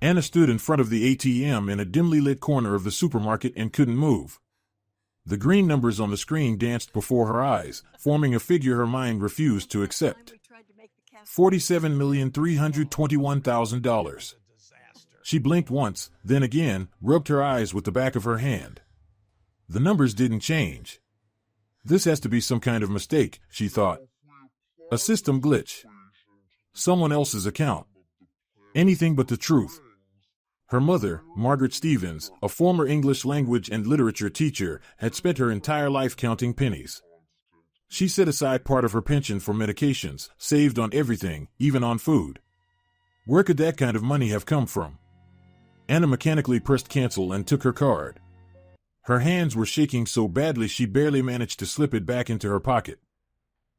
Anna stood in front of the ATM in a dimly lit corner of the supermarket and couldn't move. The green numbers on the screen danced before her eyes, forming a figure her mind refused to accept. $47,321,000. She blinked once, then again, rubbed her eyes with the back of her hand. The numbers didn't change. This has to be some kind of mistake, she thought. A system glitch. Someone else's account. Anything but the truth. Her mother, Margaret Stevens, a former English language and literature teacher, had spent her entire life counting pennies. She set aside part of her pension for medications, saved on everything, even on food. Where could that kind of money have come from? Anna mechanically pressed cancel and took her card. Her hands were shaking so badly she barely managed to slip it back into her pocket.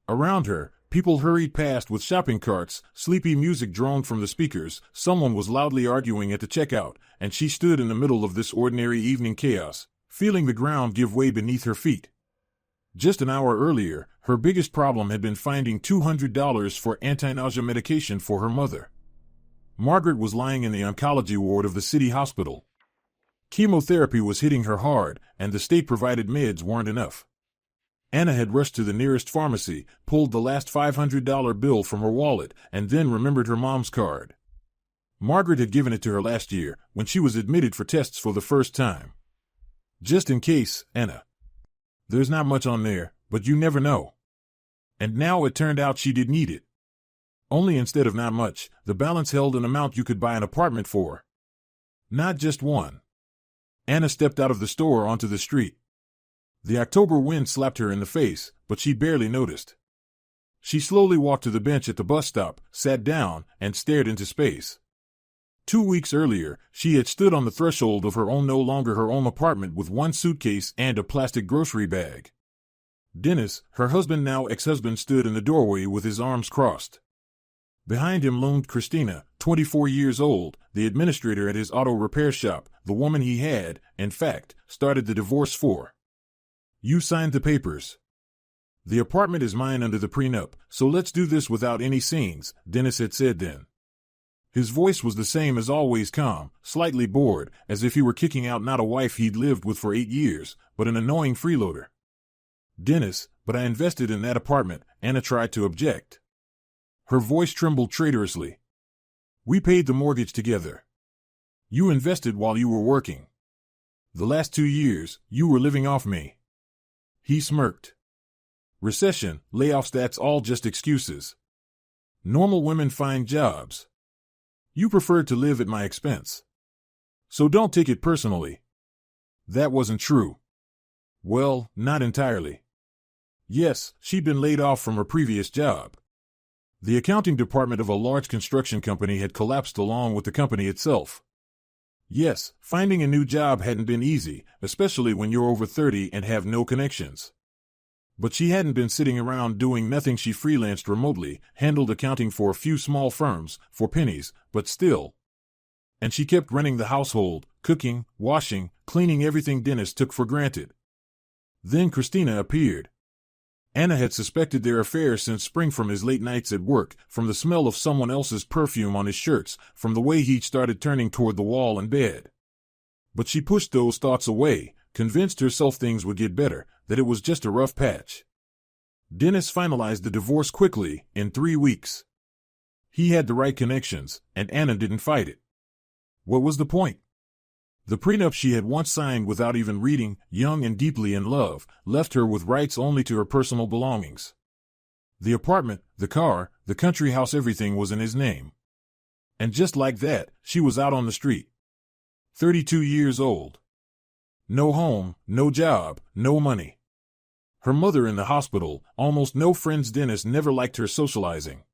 Around her, people hurried past with shopping carts, sleepy music droned from the speakers, someone was loudly arguing at the checkout, and she stood in the middle of this ordinary evening chaos, feeling the ground give way beneath her feet. Just an hour earlier, her biggest problem had been finding $200 for anti-nausea medication for her mother. Margaret was lying in the oncology ward of the city hospital. Chemotherapy was hitting her hard, and the state-provided meds weren't enough. Anna had rushed to the nearest pharmacy, pulled the last $500 bill from her wallet, and then remembered her mom's card. Margaret had given it to her last year, when she was admitted for tests for the first time. Just in case, Anna. There's not much on there, but you never know. And now it turned out she did need it. Only instead of not much, the balance held an amount you could buy an apartment for. Not just one. Anna stepped out of the store onto the street. The October wind slapped her in the face, but she barely noticed. She slowly walked to the bench at the bus stop, sat down, and stared into space. 2 weeks earlier, she had stood on the threshold of her own no longer her own apartment with one suitcase and a plastic grocery bag. Dennis, her husband now ex-husband, stood in the doorway with his arms crossed. Behind him loomed Christina, 24 years old, the administrator at his auto repair shop, the woman he had, in fact, started the divorce for. You signed the papers. The apartment is mine under the prenup, so let's do this without any scenes, Dennis had said then. His voice was the same as always, calm, slightly bored, as if he were kicking out not a wife he'd lived with for 8 years, but an annoying freeloader. Dennis, but I invested in that apartment, Anna tried to object. Her voice trembled traitorously. We paid the mortgage together. You invested while you were working. The last 2 years, you were living off me. He smirked. Recession, layoffs, that's all just excuses. Normal women find jobs. You preferred to live at my expense. So don't take it personally. That wasn't true. Well, not entirely. Yes, she'd been laid off from her previous job. The accounting department of a large construction company had collapsed along with the company itself. Yes, finding a new job hadn't been easy, especially when you're over 30 and have no connections. But she hadn't been sitting around doing nothing. She freelanced remotely, handled accounting for a few small firms, for pennies, but still. And she kept running the household, cooking, washing, cleaning, everything Dennis took for granted. Then Christina appeared. Anna had suspected their affair since spring, from his late nights at work, from the smell of someone else's perfume on his shirts, from the way he'd started turning toward the wall and bed. But she pushed those thoughts away, convinced herself things would get better, that it was just a rough patch. Dennis finalized the divorce quickly, in 3 weeks. He had the right connections, and Anna didn't fight it. What was the point? The prenup she had once signed without even reading, young and deeply in love, left her with rights only to her personal belongings. The apartment, the car, the country house, everything was in his name. And just like that, she was out on the street. 32 years old. No home, no job, no money. Her mother in the hospital, almost no friends. Dennis never liked her socializing.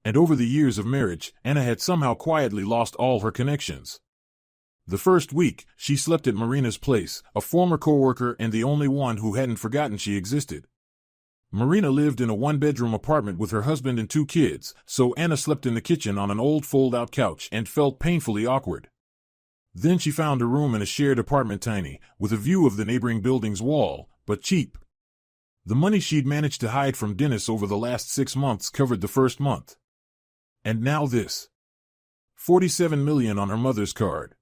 And over the years of marriage, Anna had somehow quietly lost all her connections. The first week, she slept at Marina's place, a former coworker and the only one who hadn't forgotten she existed. Marina lived in a 1-bedroom apartment with her husband and 2 kids, so Anna slept in the kitchen on an old fold-out couch and felt painfully awkward. Then she found a room in a shared apartment, tiny, with a view of the neighboring building's wall, but cheap. The money she'd managed to hide from Dennis over the last 6 months covered the first month. And now this. $47 million on her mother's card.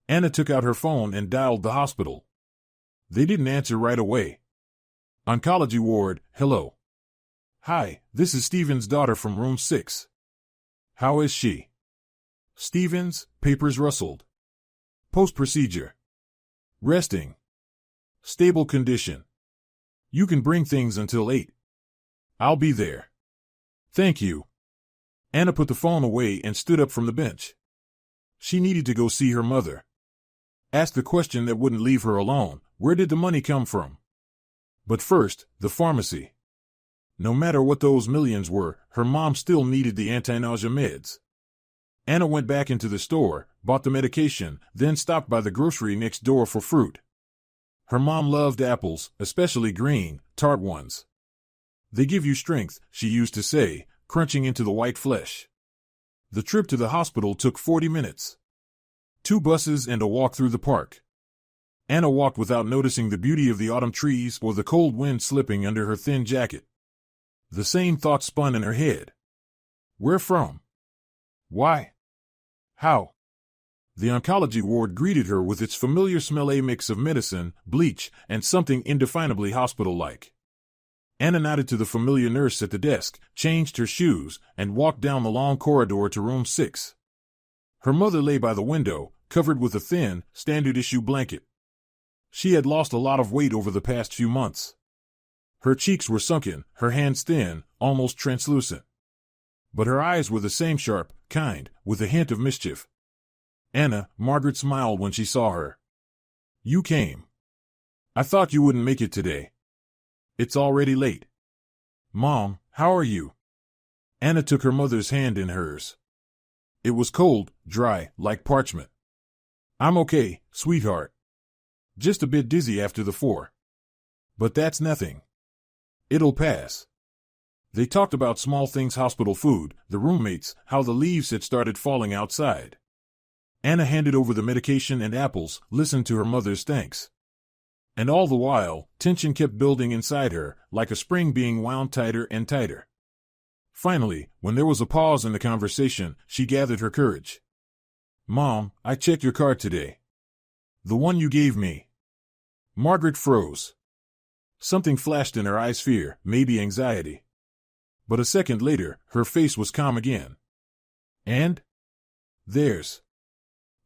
Anna took out her phone and dialed the hospital. They didn't answer right away. Oncology ward, hello. Hi, this is Stevens' daughter from room 6. How is she? Stevens, papers rustled. Post-procedure. Resting. Stable condition. You can bring things until 8. I'll be there. Thank you. Anna put the phone away and stood up from the bench. She needed to go see her mother. Ask the question that wouldn't leave her alone: where did the money come from? But first, the pharmacy. No matter what those millions were, her mom still needed the anti-nausea meds. Anna went back into the store, bought the medication, then stopped by the grocery next door for fruit. Her mom loved apples, especially green, tart ones. They give you strength, she used to say, crunching into the white flesh. The trip to the hospital took 40 minutes. 2 buses and a walk through the park. Anna walked without noticing the beauty of the autumn trees or the cold wind slipping under her thin jacket. The same thoughts spun in her head. Where from? Why? How? The oncology ward greeted her with its familiar smell, a mix of medicine, bleach, and something indefinably hospital-like. Anna nodded to the familiar nurse at the desk, changed her shoes, and walked down the long corridor to room 6. Her mother lay by the window, covered with a thin, standard-issue blanket. She had lost a lot of weight over the past few months. Her cheeks were sunken, her hands thin, almost translucent. But her eyes were the same sharp, kind, with a hint of mischief. Anna, Margaret smiled when she saw her. You came. I thought you wouldn't make it today. It's already late. Mom, how are you? Anna took her mother's hand in hers. It was cold, dry, like parchment. I'm okay, sweetheart. Just a bit dizzy after the 4. But that's nothing. It'll pass. They talked about small things: hospital food, the roommates, how the leaves had started falling outside. Anna handed over the medication and apples, listened to her mother's thanks. And all the while, tension kept building inside her, like a spring being wound tighter and tighter. Finally, when there was a pause in the conversation, she gathered her courage. Mom, I checked your card today. The one you gave me. Margaret froze. Something flashed in her eyes: fear, maybe anxiety. But a second later, her face was calm again. And? There's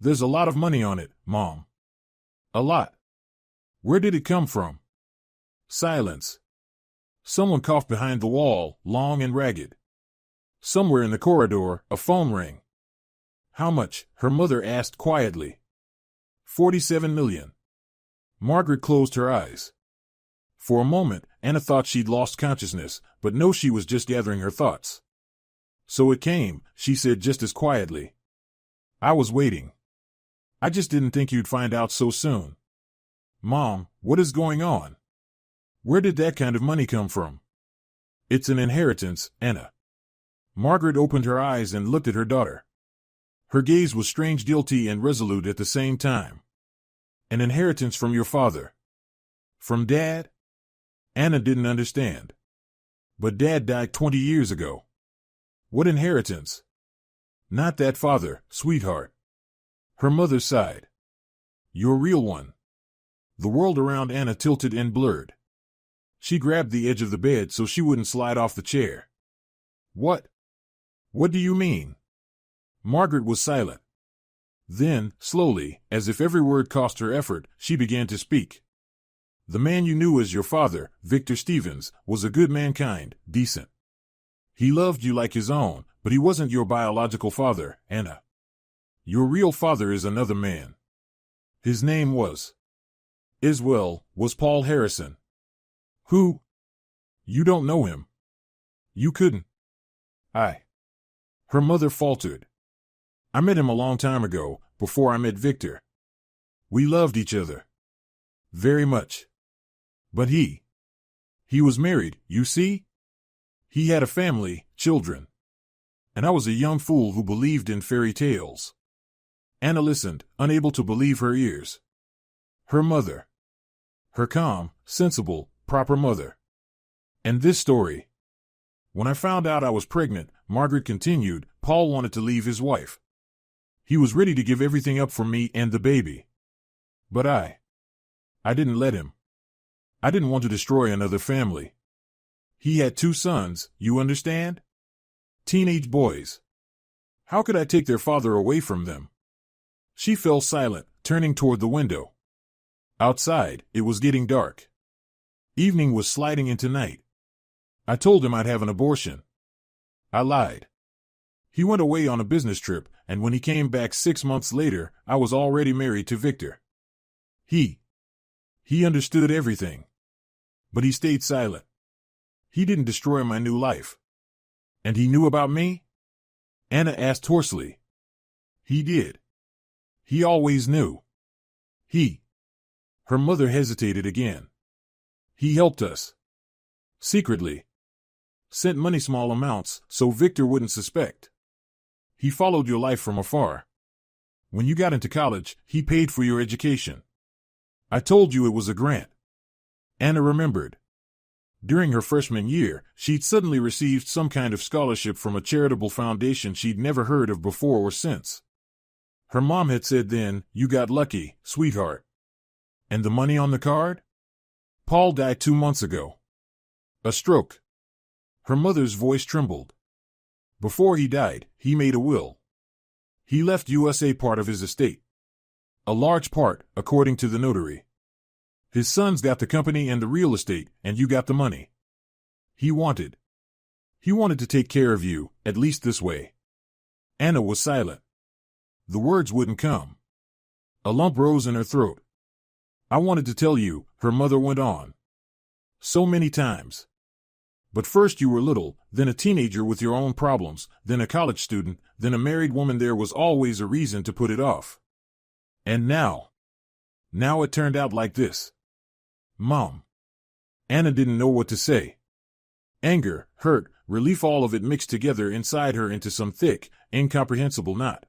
a lot of money on it, Mom. A lot. Where did it come from? Silence. Someone coughed behind the wall, long and ragged. Somewhere in the corridor, a phone rang. How much? Her mother asked quietly. 47 million. Margaret closed her eyes. For a moment, Anna thought she'd lost consciousness, but no, she was just gathering her thoughts. So it came, she said just as quietly. I was waiting. I just didn't think you'd find out so soon. Mom, what is going on? Where did that kind of money come from? It's an inheritance, Anna. Margaret opened her eyes and looked at her daughter. Her gaze was strange, guilty and resolute at the same time. An inheritance from your father. From Dad? Anna didn't understand. But Dad died 20 years ago. What inheritance? Not that father, sweetheart. Her mother sighed. Your real one. The world around Anna tilted and blurred. She grabbed the edge of the bed so she wouldn't slide off the chair. What? What do you mean? Margaret was silent. Then, slowly, as if every word cost her effort, she began to speak. The man you knew as your father, Victor Stevens, was a good man, kind, decent. He loved you like his own, but he wasn't your biological father, Anna. Your real father is another man. His name was Paul Harrison. Who? You don't know him. You couldn't. Her mother faltered. I met him a long time ago, before I met Victor. We loved each other. Very much. But he was married, you see? He had a family, children. And I was a young fool who believed in fairy tales. Anna listened, unable to believe her ears. Her mother. Her calm, sensible, proper mother. And this story. When I found out I was pregnant, Margaret continued, Paul wanted to leave his wife. He was ready to give everything up for me and the baby. But I didn't let him. I didn't want to destroy another family. He had 2 sons, you understand? Teenage boys. How could I take their father away from them? She fell silent, turning toward the window. Outside, it was getting dark. Evening was sliding into night. I told him I'd have an abortion. I lied. He went away on a business trip, and when he came back 6 months later, I was already married to Victor. He understood everything. But he stayed silent. He didn't destroy my new life. And he knew about me? Anna asked hoarsely. He did. He always knew. Her mother hesitated again. He helped us. Secretly. Sent money, small amounts, so Victor wouldn't suspect. He followed your life from afar. When you got into college, he paid for your education. I told you it was a grant. Anna remembered. During her freshman year, she'd suddenly received some kind of scholarship from a charitable foundation she'd never heard of before or since. Her mom had said then, "You got lucky, sweetheart." And the money on the card? Paul died 2 months ago. A stroke. Her mother's voice trembled. Before he died, he made a will. He left USA part of his estate. A large part, according to the notary. His sons got the company and the real estate, and you got the money. He wanted to take care of you, at least this way. Anna was silent. The words wouldn't come. A lump rose in her throat. I wanted to tell you, her mother went on. So many times. But first you were little, then a teenager with your own problems, then a college student, then a married woman. There was always a reason to put it off. And now it turned out like this. Mom. Anna didn't know what to say. Anger, hurt, relief, all of it mixed together inside her into some thick, incomprehensible knot.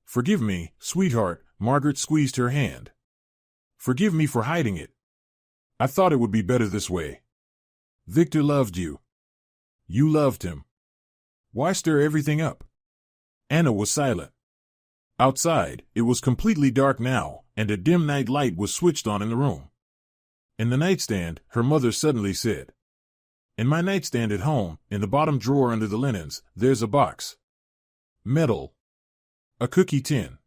Forgive me, sweetheart, Margaret squeezed her hand. Forgive me for hiding it. I thought it would be better this way. Victor loved you. You loved him. Why stir everything up? Anna was silent. Outside, it was completely dark now, and a dim night light was switched on in the room. In the nightstand, her mother suddenly said, "In my nightstand at home, in the bottom drawer under the linens, there's a box. Metal. A cookie tin.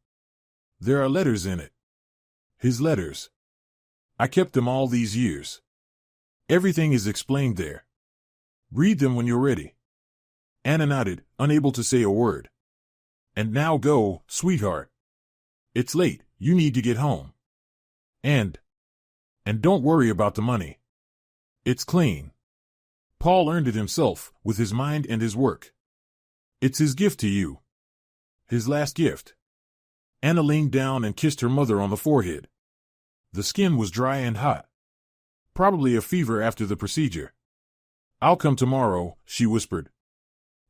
There are letters in it. His letters. I kept them all these years. Everything is explained there. Read them when you're ready." Anna nodded, unable to say a word. "And now go, sweetheart. It's late, you need to get home. And don't worry about the money. It's clean. Paul earned it himself, with his mind and his work. It's his gift to you. His last gift." Anna leaned down and kissed her mother on the forehead. The skin was dry and hot. Probably a fever after the procedure. "I'll come tomorrow," she whispered.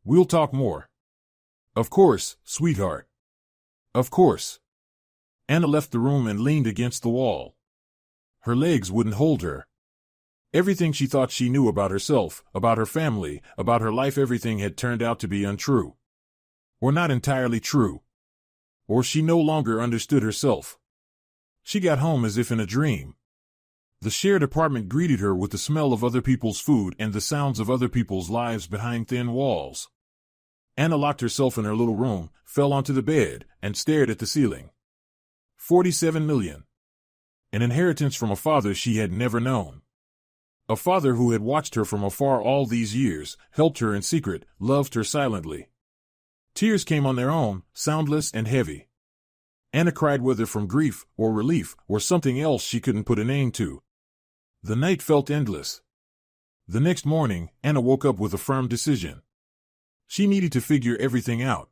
"We'll talk more." "Of course, sweetheart. Of course." Anna left the room and leaned against the wall. Her legs wouldn't hold her. Everything she thought she knew about herself, about her family, about her life, everything had turned out to be untrue. Or not entirely true. Or she no longer understood herself. She got home as if in a dream. The shared apartment greeted her with the smell of other people's food and the sounds of other people's lives behind thin walls. Anna locked herself in her little room, fell onto the bed, and stared at the ceiling. 47 million. An inheritance from a father she had never known. A father who had watched her from afar all these years, helped her in secret, loved her silently. Tears came on their own, soundless and heavy. Anna cried, whether from grief, or relief, or something else she couldn't put a name to. The night felt endless. The next morning, Anna woke up with a firm decision. She needed to figure everything out.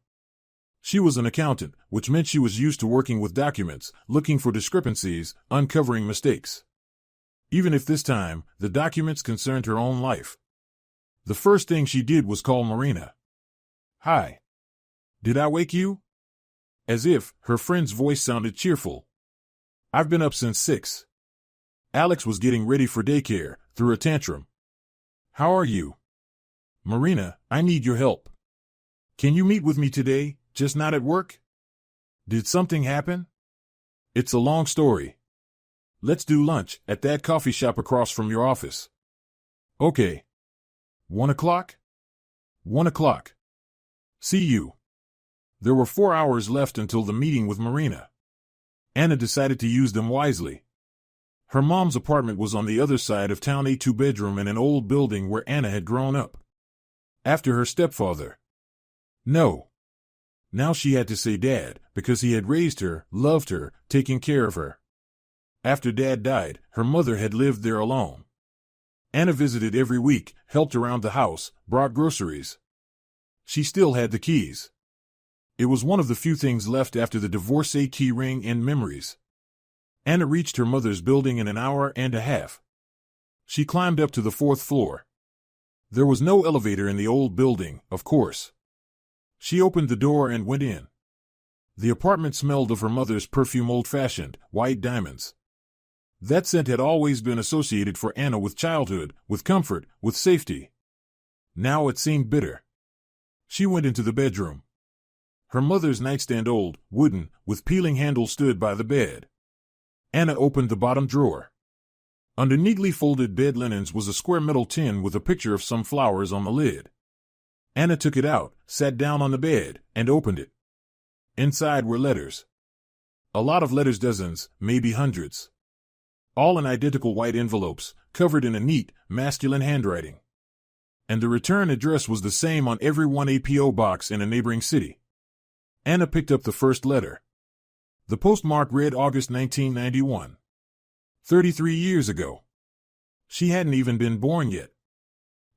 She was an accountant, which meant she was used to working with documents, looking for discrepancies, uncovering mistakes. Even if this time, the documents concerned her own life. The first thing she did was call Marina. "Hi. Did I wake you?" As if, her friend's voice sounded cheerful. "I've been up since 6. Alex was getting ready for daycare, threw a tantrum. How are you?" "Marina, I need your help. Can you meet with me today, just not at work?" Did something happen? It's a long story. Let's do lunch at that coffee shop across from your office. Okay. 1 o'clock? 1 o'clock. See you. There were 4 hours left until the meeting with Marina. Anna decided to use them wisely. Her mom's apartment was on the other side of town, a 2-bedroom in an old building where Anna had grown up. After her stepfather. No. Now she had to say Dad, because he had raised her, loved her, taken care of her. After Dad died, her mother had lived there alone. Anna visited every week, helped around the house, brought groceries. She still had the keys. It was one of the few things left after the divorce, a key ring and memories. Anna reached her mother's building in an hour and a half. She climbed up to the 4th floor. There was no elevator in the old building, of course. She opened the door and went in. The apartment smelled of her mother's perfume, old-fashioned, white diamonds. That scent had always been associated for Anna with childhood, with comfort, with safety. Now it seemed bitter. She went into the bedroom. Her mother's nightstand, old, wooden, with peeling handles, stood by the bed. Anna opened the bottom drawer. Under neatly folded bed linens was a square metal tin with a picture of some flowers on the lid. Anna took it out, sat down on the bed, and opened it. Inside were letters. A lot of letters, dozens, maybe hundreds. All in identical white envelopes, covered in a neat, masculine handwriting. And the return address was the same on every one, a P.O. box in a neighboring city. Anna picked up the first letter. The postmark read August 1991. 33 years ago. She hadn't even been born yet.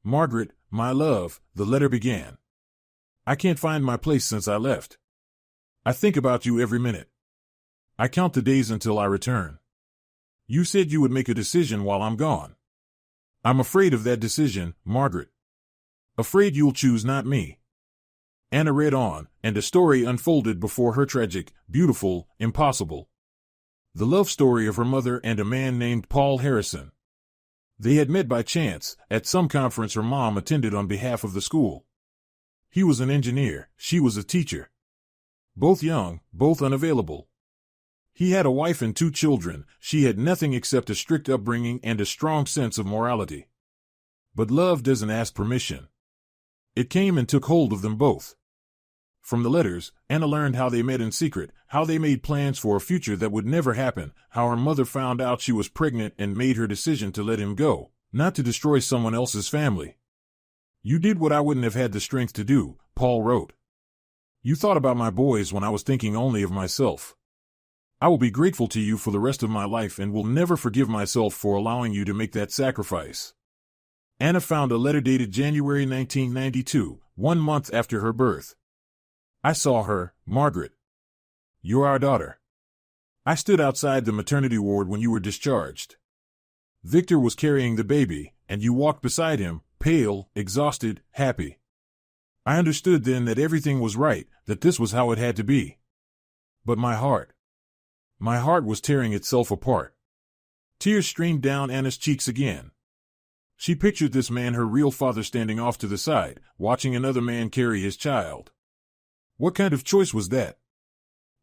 Margaret, my love, the letter began. I can't find my place since I left. I think about you every minute. I count the days until I return. You said you would make a decision while I'm gone. I'm afraid of that decision, Margaret. Afraid you'll choose not me. Anna read on, and a story unfolded before her, tragic, beautiful, impossible. The love story of her mother and a man named Paul Harrison. They had met by chance, at some conference her mom attended on behalf of the school. He was an engineer, she was a teacher. Both young, both unavailable. He had a wife and 2 children, she had nothing except a strict upbringing and a strong sense of morality. But love doesn't ask permission. It came and took hold of them both. From the letters, Anna learned how they met in secret, how they made plans for a future that would never happen, how her mother found out she was pregnant and made her decision to let him go, not to destroy someone else's family. You did what I wouldn't have had the strength to do, Paul wrote. You thought about my boys when I was thinking only of myself. I will be grateful to you for the rest of my life and will never forgive myself for allowing you to make that sacrifice. Anna found a letter dated January 1992, 1 month after her birth. I saw her, Margaret. You're our daughter. I stood outside the maternity ward when you were discharged. Victor was carrying the baby, and you walked beside him, pale, exhausted, happy. I understood then that everything was right, that this was how it had to be. But my heart was tearing itself apart. Tears streamed down Anna's cheeks again. She pictured this man, her real father, standing off to the side, watching another man carry his child. What kind of choice was that?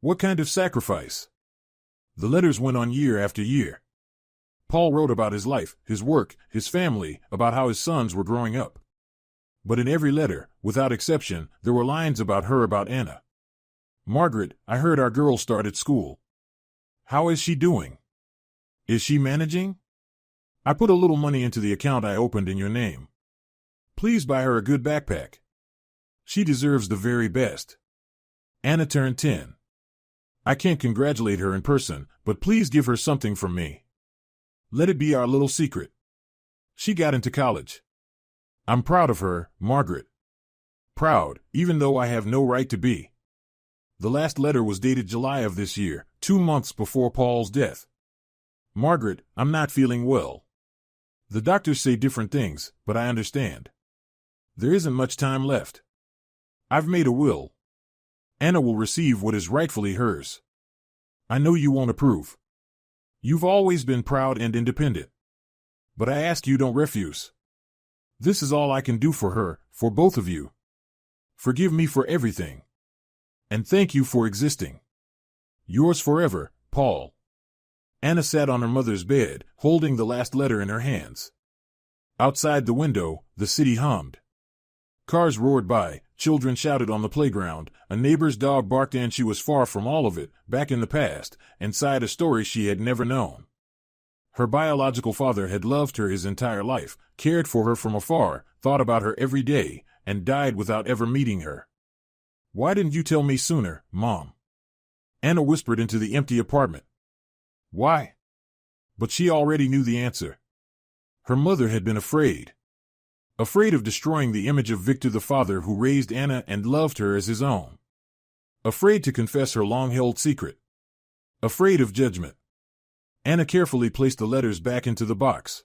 What kind of sacrifice? The letters went on year after year. Paul wrote about his life, his work, his family, about how his sons were growing up. But in every letter, without exception, there were lines about her, about Anna. Margaret, I heard our girl started school. How is she doing? Is she managing? I put a little money into the account I opened in your name. Please buy her a good backpack. She deserves the very best. Anna turned 10. I can't congratulate her in person, but please give her something from me. Let it be our little secret. She got into college. I'm proud of her, Margaret. Proud, even though I have no right to be. The last letter was dated July of this year, 2 months before Paul's death. Margaret, I'm not feeling well. The doctors say different things, but I understand. There isn't much time left. I've made a will. Anna will receive what is rightfully hers. I know you won't approve. You've always been proud and independent. But I ask you don't refuse. This is all I can do for her, for both of you. Forgive me for everything. And thank you for existing. Yours forever, Paul. Anna sat on her mother's bed, holding the last letter in her hands. Outside the window, the city hummed. Cars roared by, children shouted on the playground, a neighbor's dog barked, and she was far from all of it, back in the past, inside a story she had never known. Her biological father had loved her his entire life, cared for her from afar, thought about her every day, and died without ever meeting her. Why didn't you tell me sooner, Mom? Anna whispered into the empty apartment. Why? But she already knew the answer. Her mother had been afraid. Afraid of destroying the image of Victor the father who raised Anna and loved her as his own. Afraid to confess her long-held secret. Afraid of judgment. Anna carefully placed the letters back into the box.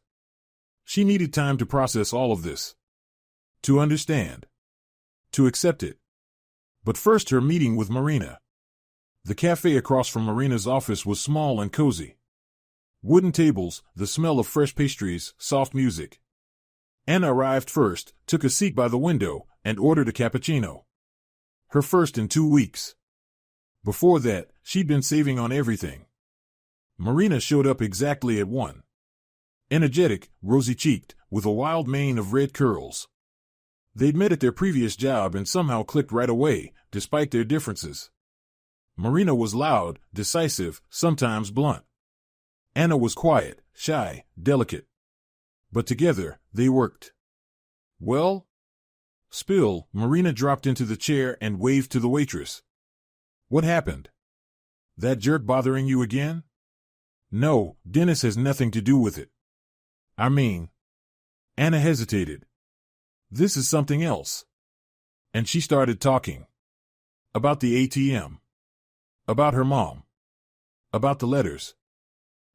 She needed time to process all of this. To understand. To accept it. But first, her meeting with Marina. The cafe across from Marina's office was small and cozy. Wooden tables, the smell of fresh pastries, soft music. Anna arrived first, took a seat by the window, and ordered a cappuccino. Her first in 2 weeks. Before that, she'd been saving on everything. Marina showed up exactly at 1. Energetic, rosy-cheeked, with a wild mane of red curls. They'd met at their previous job and somehow clicked right away, despite their differences. Marina was loud, decisive, sometimes blunt. Anna was quiet, shy, delicate. But together, they worked. Well? Spill, Marina dropped into the chair and waved to the waitress. What happened? That jerk bothering you again? No, Dennis has nothing to do with it. I mean... Anna hesitated. This is something else. And she started talking. About the ATM. About her mom. About the letters.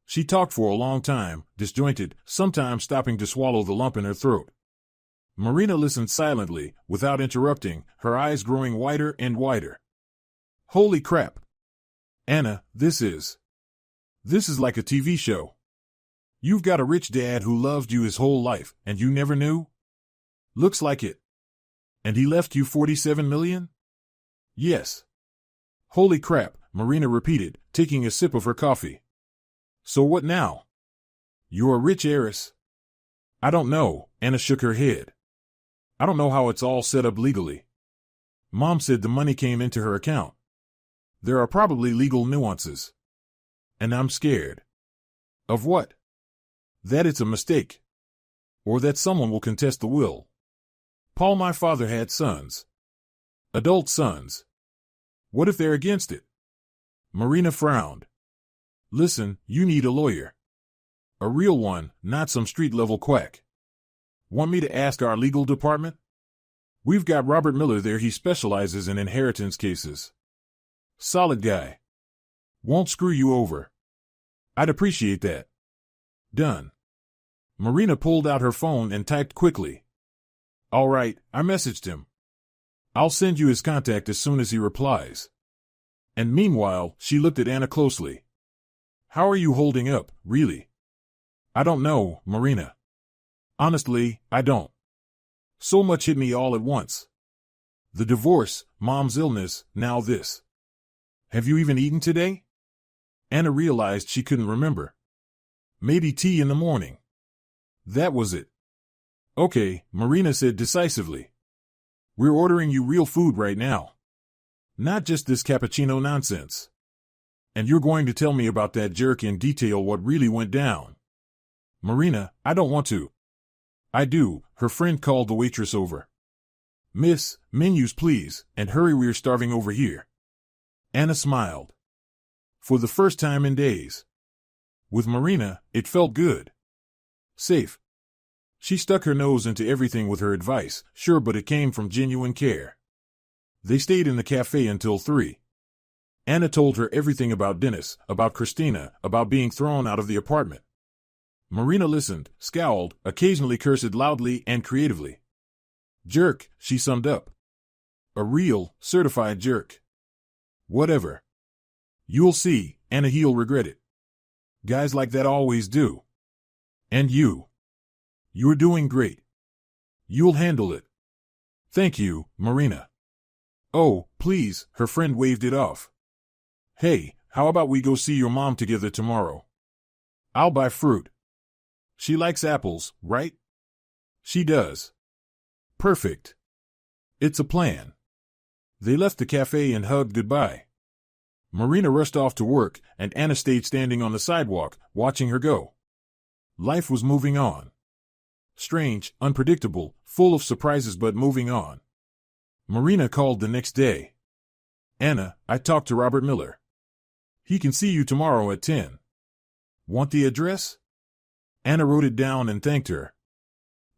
She talked for a long time, disjointed, sometimes stopping to swallow the lump in her throat. Marina listened silently, without interrupting, her eyes growing wider and wider. Holy crap. Anna, this is like a TV show. You've got a rich dad who loved you his whole life, and you never knew? Looks like it. And he left you $47 million? Yes. Holy crap, Marina repeated, taking a sip of her coffee. So what now? You're a rich heiress? I don't know, Anna shook her head. I don't know how it's all set up legally. Mom said the money came into her account. There are probably legal nuances. And I'm scared. Of what? That it's a mistake. Or that someone will contest the will. Paul, my father had sons. Adult sons. What if they're against it? Marina frowned. Listen, you need a lawyer. A real one, not some street-level quack. Want me to ask our legal department? We've got Robert Miller there. He specializes in inheritance cases. Solid guy. Won't screw you over. I'd appreciate that. Done. Marina pulled out her phone and typed quickly. All right, I messaged him. I'll send you his contact as soon as he replies. And meanwhile, she looked at Anna closely. How are you holding up, really? I don't know, Marina. Honestly, I don't. So much hit me all at once. The divorce, Mom's illness, now this. Have you even eaten today? Anna realized she couldn't remember. Maybe tea in the morning. That was it. Okay, Marina said decisively. We're ordering you real food right now. Not just this cappuccino nonsense. And you're going to tell me about that jerk in detail, what really went down. Marina, I don't want to. I do, her friend called the waitress over. Miss, menus please, and hurry, we're starving over here. Anna smiled. For the first time in days. With Marina, it felt good. Safe. She stuck her nose into everything with her advice, sure, but it came from genuine care. They stayed in the cafe until 3. Anna told her everything about Dennis, about Christina, about being thrown out of the apartment. Marina listened, scowled, occasionally cursed loudly and creatively. Jerk, she summed up. A real, certified jerk. Whatever. You'll see, Anna, he'll regret it. Guys like that always do. And you. You're doing great. You'll handle it. Thank you, Marina. Oh, please, her friend waved it off. Hey, How about we go see your mom together tomorrow? I'll buy fruit. She likes apples, right? She does. Perfect. It's a plan. They left the cafe and hugged goodbye. Marina rushed off to work, and Anna stayed standing on the sidewalk, watching her go. Life was moving on. Strange, unpredictable, full of surprises, but moving on. Marina called the next day. Anna, I talked to Robert Miller. He can see you tomorrow at 10. Want the address? Anna wrote it down and thanked her.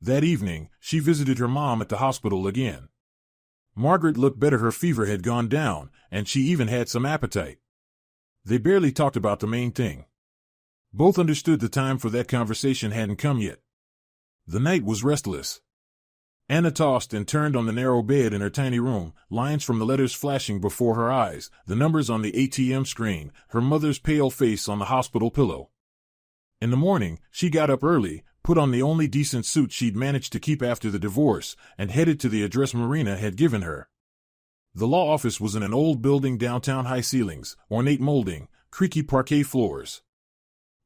That evening, she visited her mom at the hospital again. Margaret looked better, her fever had gone down, and she even had some appetite. They barely talked about the main thing. Both understood the time for that conversation hadn't come yet. The night was restless. Anna tossed and turned on the narrow bed in her tiny room, lines from the letters flashing before her eyes, the numbers on the ATM screen, her mother's pale face on the hospital pillow. In the morning, she got up early, put on the only decent suit she'd managed to keep after the divorce, and headed to the address Marina had given her. The law office was in an old building downtown, high ceilings, ornate molding, creaky parquet floors.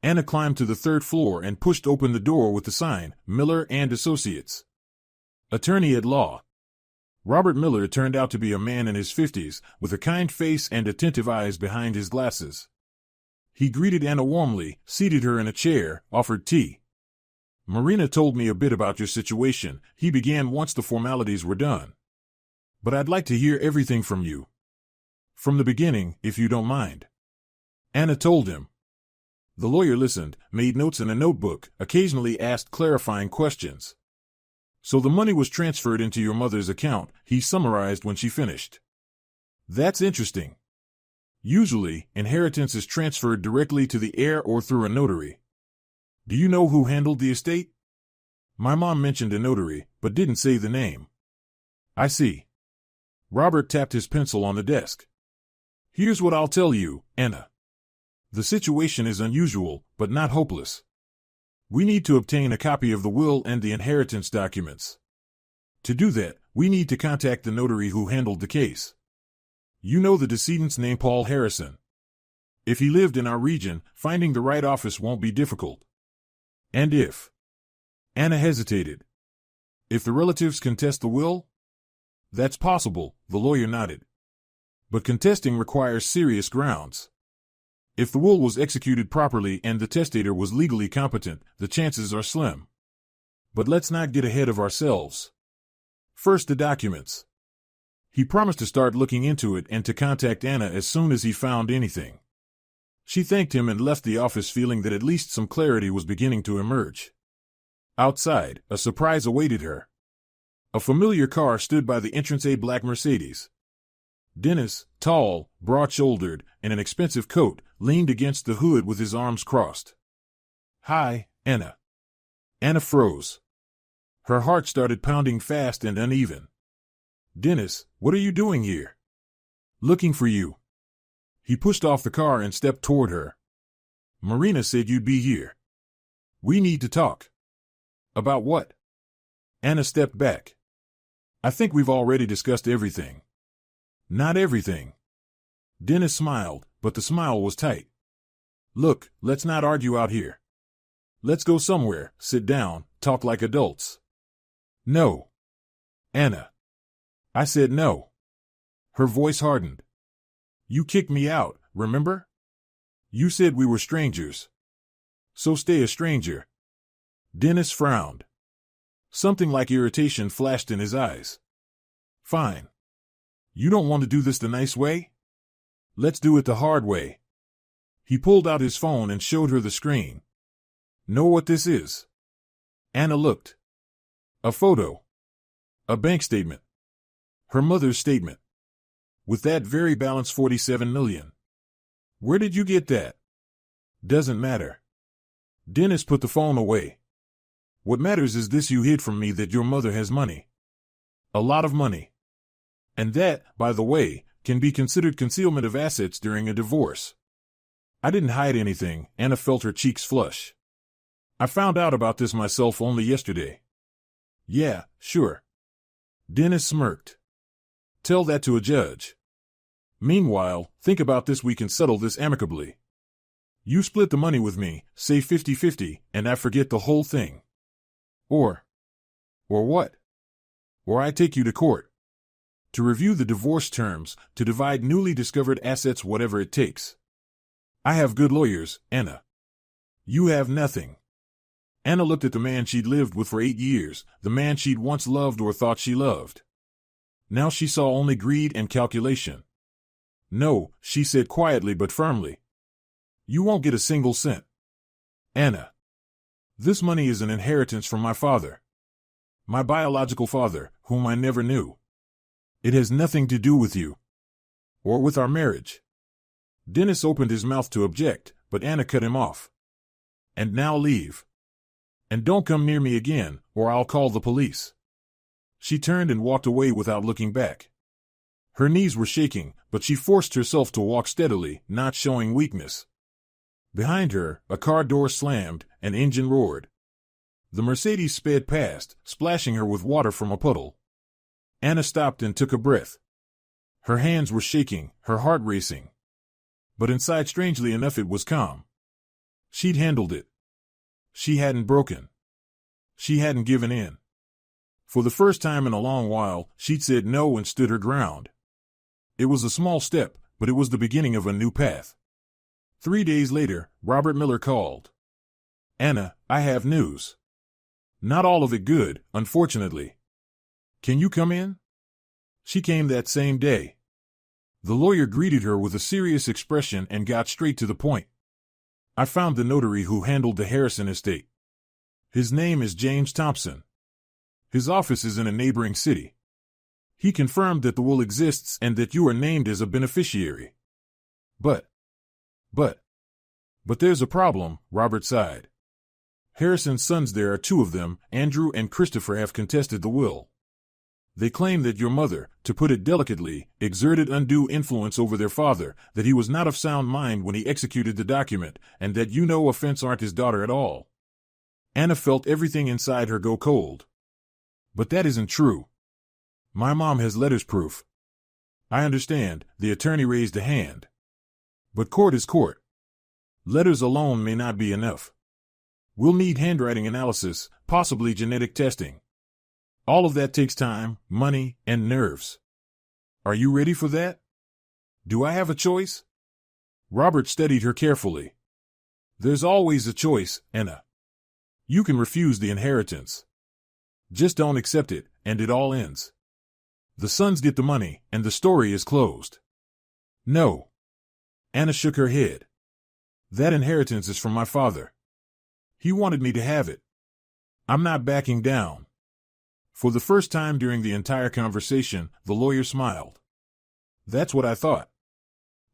Anna climbed to the third floor and pushed open the door with the sign, Miller and Associates. Attorney at law. Robert Miller turned out to be a man in his 50s, with a kind face and attentive eyes behind his glasses. He greeted Anna warmly, seated her in a chair, offered tea. Marina told me a bit about your situation, he began once the formalities were done. But I'd like to hear everything from you. From the beginning, if you don't mind. Anna told him. The lawyer listened, made notes in a notebook, occasionally asked clarifying questions. So the money was transferred into your mother's account, he summarized when she finished. That's interesting. Usually, inheritance is transferred directly to the heir or through a notary. Do you know who handled the estate? My mom mentioned a notary, but didn't say the name. I see. Robert tapped his pencil on the desk. Here's what I'll tell you, Anna. The situation is unusual, but not hopeless. We need to obtain a copy of the will and the inheritance documents. To do that, we need to contact the notary who handled the case. You know the decedent's name, Paul Harrison. If he lived in our region, finding the right office won't be difficult. And if... Anna hesitated. If the relatives contest the will? That's possible, the lawyer nodded. But contesting requires serious grounds. If the will was executed properly and the testator was legally competent, the chances are slim. But let's not get ahead of ourselves. First, the documents. He promised to start looking into it and to contact Anna as soon as he found anything. She thanked him and left the office feeling that at least some clarity was beginning to emerge. Outside, a surprise awaited her. A familiar car stood by the entrance, a black Mercedes. Dennis, tall, broad-shouldered, in an expensive coat, leaned against the hood with his arms crossed. Hi, Anna. Anna froze. Her heart started pounding fast and uneven. Dennis, what are you doing here? Looking for you. He pushed off the car and stepped toward her. Marina said you'd be here. We need to talk. About what? Anna stepped back. I think we've already discussed everything. Not everything. Dennis smiled, but the smile was tight. Look, let's not argue out here. Let's go somewhere, sit down, talk like adults. No. Anna. I said no. Her voice hardened. You kicked me out, remember? You said we were strangers. So stay a stranger. Dennis frowned. Something like irritation flashed in his eyes. Fine. You don't want to do this the nice way? Let's do it the hard way. He pulled out his phone and showed her the screen. Know what this is? Anna looked. A photo. A bank statement. Her mother's statement. With that very balance, $47 million. Where did you get that? Doesn't matter. Dennis put the phone away. What matters is this: you hid from me that your mother has money. A lot of money. And that, by the way, can be considered concealment of assets during a divorce. I didn't hide anything. Anna felt her cheeks flush. I found out about this myself only yesterday. Yeah, sure. Dennis smirked. Tell that to a judge. Meanwhile, think about this, we can settle this amicably. You split the money with me, say 50-50, and I forget the whole thing. Or what? Or I take you to court. To review the divorce terms, to divide newly discovered assets, whatever it takes. I have good lawyers, Anna. You have nothing. Anna looked at the man she'd lived with for 8 years, the man she'd once loved or thought she loved. Now she saw only greed and calculation. No, she said quietly but firmly. You won't get a single cent. Anna. This money is an inheritance from my father. My biological father, whom I never knew. It has nothing to do with you. Or with our marriage. Dennis opened his mouth to object, but Anna cut him off. And now leave. And don't come near me again, or I'll call the police. She turned and walked away without looking back. Her knees were shaking, but she forced herself to walk steadily, not showing weakness. Behind her, a car door slammed, an engine roared. The Mercedes sped past, splashing her with water from a puddle. Anna stopped and took a breath. Her hands were shaking, her heart racing. But inside, strangely enough, it was calm. She'd handled it. She hadn't broken. She hadn't given in. For the first time in a long while, she'd said no and stood her ground. It was a small step, but it was the beginning of a new path. 3 days later, Robert Miller called. Anna, I have news. Not all of it good, unfortunately. Can you come in? She came that same day. The lawyer greeted her with a serious expression and got straight to the point. I found the notary who handled the Harrison estate. His name is James Thompson. His office is in a neighboring city. He confirmed that the will exists and that you are named as a beneficiary. But there's a problem, Robert sighed. Harrison's sons, there are 2 of them, Andrew and Christopher, have contested the will. They claim that your mother, to put it delicately, exerted undue influence over their father, that he was not of sound mind when he executed the document, and that you, no offense, aren't his daughter at all. Anna felt everything inside her go cold. But that isn't true. My mom has letters proof. I understand, the attorney raised a hand. But court is court. Letters alone may not be enough. We'll need handwriting analysis, possibly genetic testing. All of that takes time, money, and nerves. Are you ready for that? Do I have a choice? Robert studied her carefully. There's always a choice, Anna. You can refuse the inheritance. Just don't accept it, and it all ends. The sons get the money, and the story is closed. No. Anna shook her head. That inheritance is from my father. He wanted me to have it. I'm not backing down. For the first time during the entire conversation, the lawyer smiled. That's what I thought.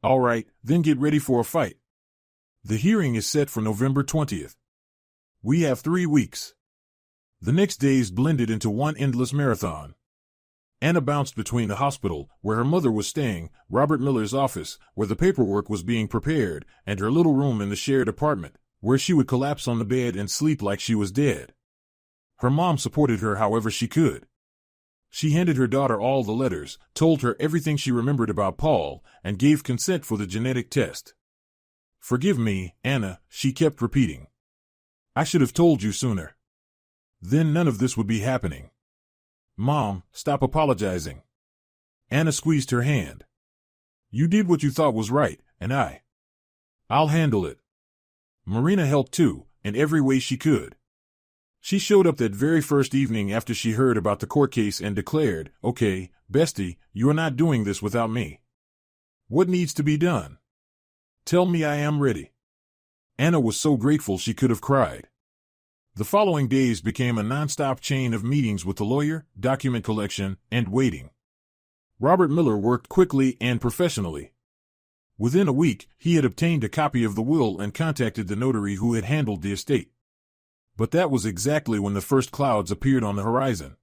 All right, then get ready for a fight. The hearing is set for November 20th. We have 3 weeks. The next days blended into one endless marathon. Anna bounced between the hospital, where her mother was staying, Robert Miller's office, where the paperwork was being prepared, and her little room in the shared apartment, where she would collapse on the bed and sleep like she was dead. Her mom supported her however she could. She handed her daughter all the letters, told her everything she remembered about Paul, and gave consent for the genetic test. Forgive me, Anna, she kept repeating. I should have told you sooner. Then none of this would be happening. Mom, stop apologizing. Anna squeezed her hand. You did what you thought was right, and I'll handle it. Marina helped too, in every way she could. She showed up that very first evening after she heard about the court case and declared, Okay, bestie, you are not doing this without me. What needs to be done? Tell me, I am ready. Anna was so grateful she could have cried. The following days became a non-stop chain of meetings with the lawyer, document collection, and waiting. Robert Miller worked quickly and professionally. Within a week, he had obtained a copy of the will and contacted the notary who had handled the estate. But that was exactly when the first clouds appeared on the horizon.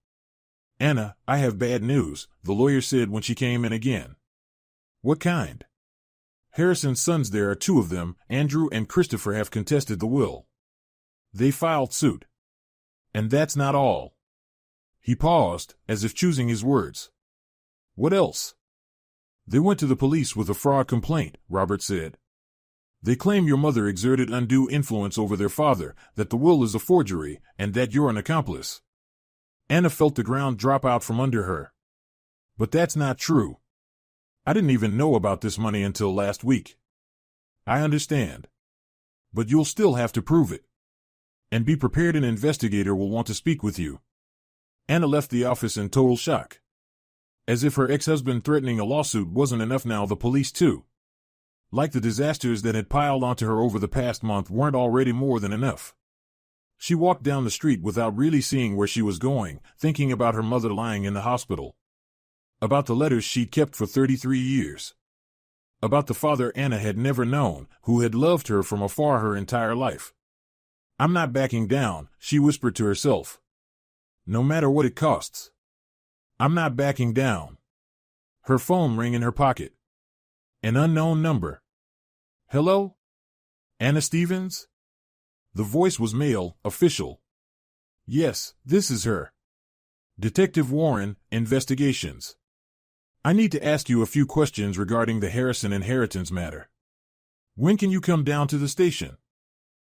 Anna, I have bad news, the lawyer said when she came in again. What kind? Harrison's sons, there are 2 of them, Andrew and Christopher, have contested the will. They filed suit. And that's not all. He paused, as if choosing his words. What else? They went to the police with a fraud complaint, Robert said. They claim your mother exerted undue influence over their father, that the will is a forgery, and that you're an accomplice. Anna felt the ground drop out from under her. But that's not true. I didn't even know about this money until last week. I understand. But you'll still have to prove it. And be prepared, an investigator will want to speak with you. Anna left the office in total shock. As if her ex-husband threatening a lawsuit wasn't enough, now the police too. Like the disasters that had piled onto her over the past month weren't already more than enough. She walked down the street without really seeing where she was going, thinking about her mother lying in the hospital. About the letters she'd kept for 33 years. About the father Anna had never known, who had loved her from afar her entire life. I'm not backing down, she whispered to herself. No matter what it costs. I'm not backing down. Her phone rang in her pocket. An unknown number. Hello? Anna Stevens? The voice was male, official. Yes, this is her. Detective Warren, Investigations. I need to ask you a few questions regarding the Harrison inheritance matter. When can you come down to the station?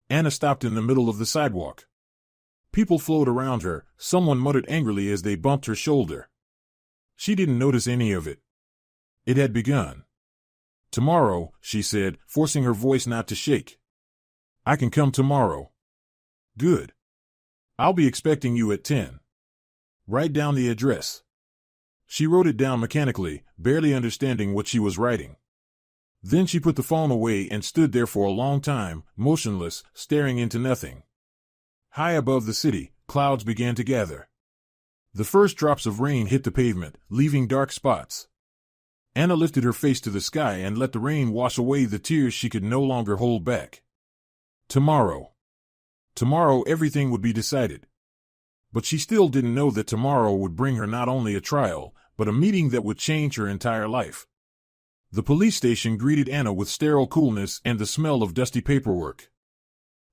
Anna stopped in the middle of the sidewalk. People flowed around her, someone muttered angrily as they bumped her shoulder. She didn't notice any of it. It had begun. Tomorrow, she said, forcing her voice not to shake. I can come tomorrow. Good. I'll be expecting you at 10. Write down the address. She wrote it down mechanically, barely understanding what she was writing. Then she put the phone away and stood there for a long time, motionless, staring into nothing. High above the city, clouds began to gather. The first drops of rain hit the pavement, leaving dark spots. Anna lifted her face to the sky and let the rain wash away the tears she could no longer hold back. Tomorrow. Tomorrow everything would be decided. But she still didn't know that tomorrow would bring her not only a trial, but a meeting that would change her entire life. The police station greeted Anna with sterile coolness and the smell of dusty paperwork.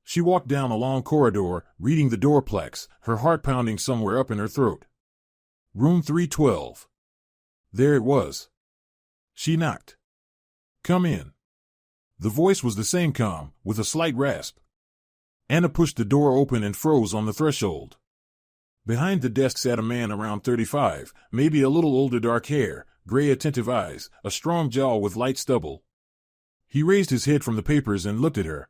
She walked down a long corridor, reading the door plaques, her heart pounding somewhere up in her throat. Room 312. There it was. She knocked. Come in. The voice was the same, calm, with a slight rasp. Anna pushed the door open and froze on the threshold. Behind the desk sat a man around 35, maybe a little older, dark hair, gray attentive eyes, a strong jaw with light stubble. He raised his head from the papers and looked at her.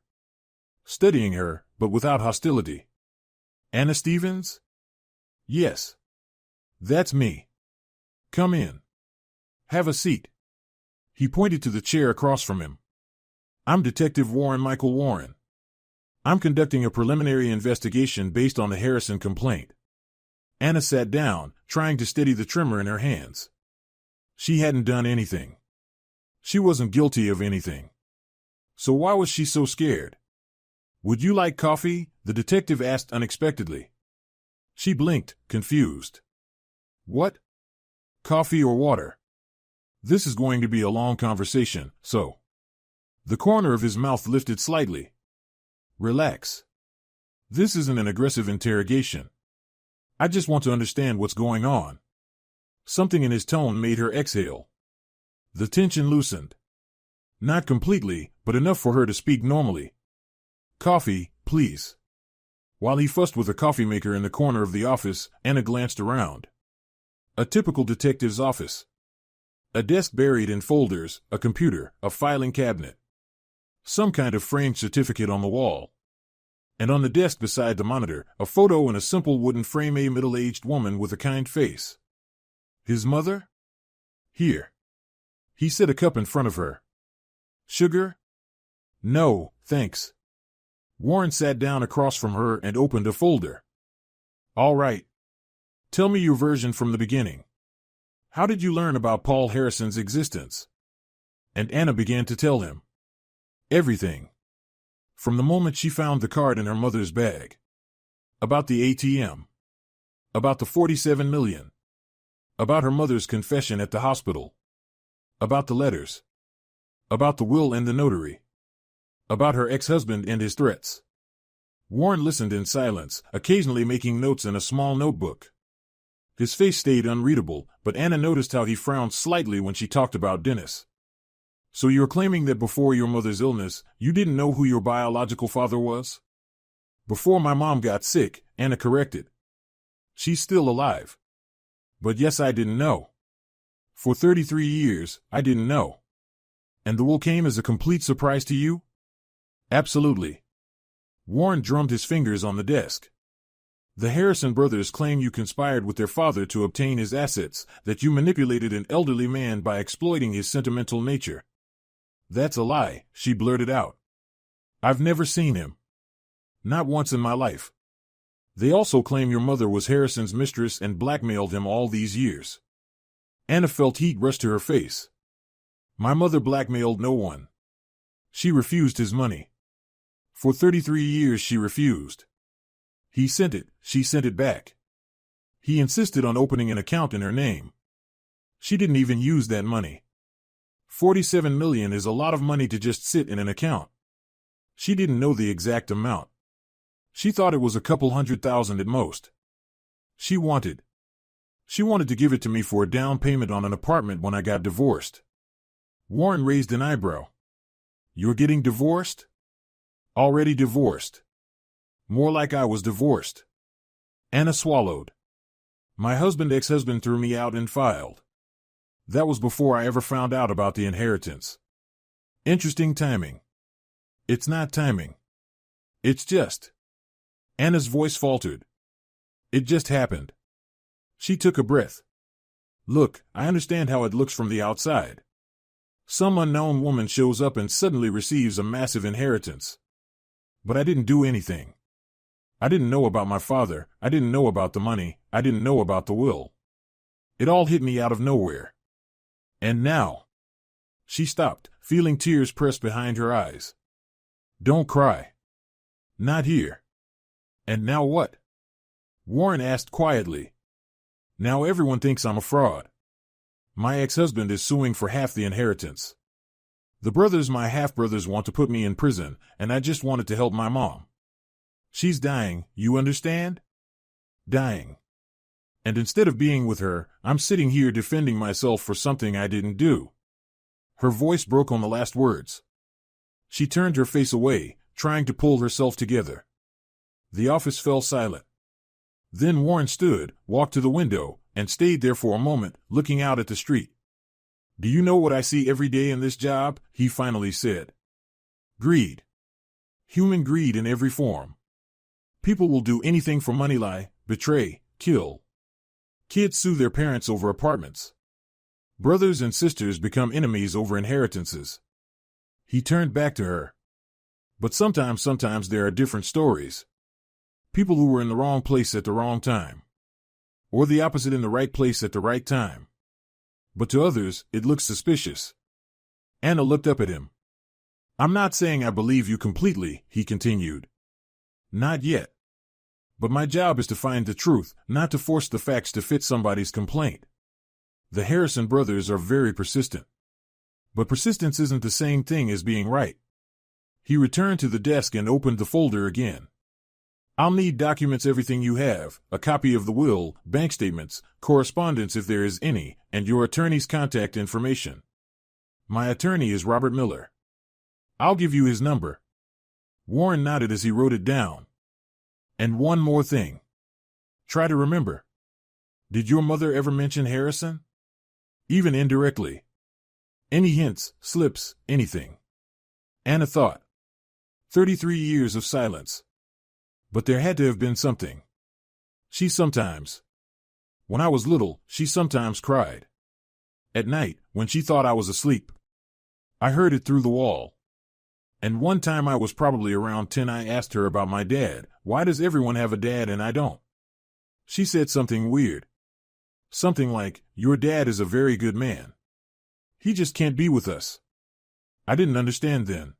Studying her, but without hostility. Anna Stevens? Yes. That's me. Come in. Have a seat. He pointed to the chair across from him. I'm Detective Warren, Michael Warren. I'm conducting a preliminary investigation based on the Harrison complaint. Anna sat down, trying to steady the tremor in her hands. She hadn't done anything. She wasn't guilty of anything. So why was she so scared? Would you like coffee? The detective asked unexpectedly. She blinked, confused. What? Coffee or water? This is going to be a long conversation, so. The corner of his mouth lifted slightly. Relax. This isn't an aggressive interrogation. I just want to understand what's going on. Something in his tone made her exhale. The tension loosened. Not completely, but enough for her to speak normally. Coffee, please. While he fussed with a coffee maker in the corner of the office, Anna glanced around. A typical detective's office. A desk buried in folders, a computer, a filing cabinet. Some kind of framed certificate on the wall. And on the desk beside the monitor, a photo in a simple wooden frame, a middle-aged woman with a kind face. His mother? Here. He set a cup in front of her. Sugar? No, thanks. Warren sat down across from her and opened a folder. All right. Tell me your version from the beginning. How did you learn about Paul Harrison's existence? And Anna began to tell him. Everything. From the moment she found the card in her mother's bag. About the ATM. About the $47 million. About her mother's confession at the hospital. About the letters. About the will and the notary. About her ex-husband and his threats. Warren listened in silence, occasionally making notes in a small notebook. His face stayed unreadable, but Anna noticed how he frowned slightly when she talked about Dennis. So you're claiming that before your mother's illness, you didn't know who your biological father was? Before my mom got sick, Anna corrected. She's still alive. But yes, I didn't know. For 33 years, I didn't know. And the will came as a complete surprise to you? Absolutely. Warren drummed his fingers on the desk. The Harrison brothers claim you conspired with their father to obtain his assets, that you manipulated an elderly man by exploiting his sentimental nature. That's a lie, she blurted out. I've never seen him. Not once in my life. They also claim your mother was Harrison's mistress and blackmailed him all these years. Anna felt heat rush to her face. My mother blackmailed no one. She refused his money. For 33 years she refused. He sent it, she sent it back. He insisted on opening an account in her name. She didn't even use that money. $47 million is a lot of money to just sit in an account. She didn't know the exact amount. She thought it was a couple $100,000 at most. She wanted to give it to me for a down payment on an apartment when I got divorced. Warren raised an eyebrow. You're getting divorced? Already divorced. More like I was divorced. Anna swallowed. My ex-husband threw me out and filed. That was before I ever found out about the inheritance. Interesting timing. It's not timing. It's just. Anna's voice faltered. It just happened. She took a breath. Look, I understand how it looks from the outside. Some unknown woman shows up and suddenly receives a massive inheritance. But I didn't do anything. I didn't know about my father, I didn't know about the money, I didn't know about the will. It all hit me out of nowhere. And now. She stopped, feeling tears pressed behind her eyes. Don't cry. Not here. And now what? Warren asked quietly. Now everyone thinks I'm a fraud. My ex-husband is suing for half the inheritance. The brothers, my half-brothers, want to put me in prison, and I just wanted to help my mom. She's dying, you understand? Dying. And instead of being with her, I'm sitting here defending myself for something I didn't do. Her voice broke on the last words. She turned her face away, trying to pull herself together. The office fell silent. Then Warren stood, walked to the window, and stayed there for a moment, looking out at the street. Do you know what I see every day in this job? He finally said. Greed. Human greed in every form. People will do anything for money, lie, betray, kill. Kids sue their parents over apartments. Brothers and sisters become enemies over inheritances. He turned back to her. But sometimes there are different stories. People who were in the wrong place at the wrong time. Or the opposite, in the right place at the right time. But to others, it looks suspicious. Anna looked up at him. I'm not saying I believe you completely, he continued. Not yet. But my job is to find the truth, not to force the facts to fit somebody's complaint. The Harrison brothers are very persistent. But persistence isn't the same thing as being right. He returned to the desk and opened the folder again. I'll need documents, everything you have, a copy of the will, bank statements, correspondence if there is any, and your attorney's contact information. My attorney is Robert Miller. I'll give you his number. Warren nodded as he wrote it down. And one more thing. Try to remember. Did your mother ever mention Harrison? Even indirectly. Any hints, slips, anything. Anna thought. 33 years of silence. But there had to have been something. When I was little, she sometimes cried. At night, when she thought I was asleep. I heard it through the wall. And one time I was probably around 10, I asked her about my dad. Why does everyone have a dad and I don't? She said something weird. Something like, your dad is a very good man. He just can't be with us. I didn't understand then.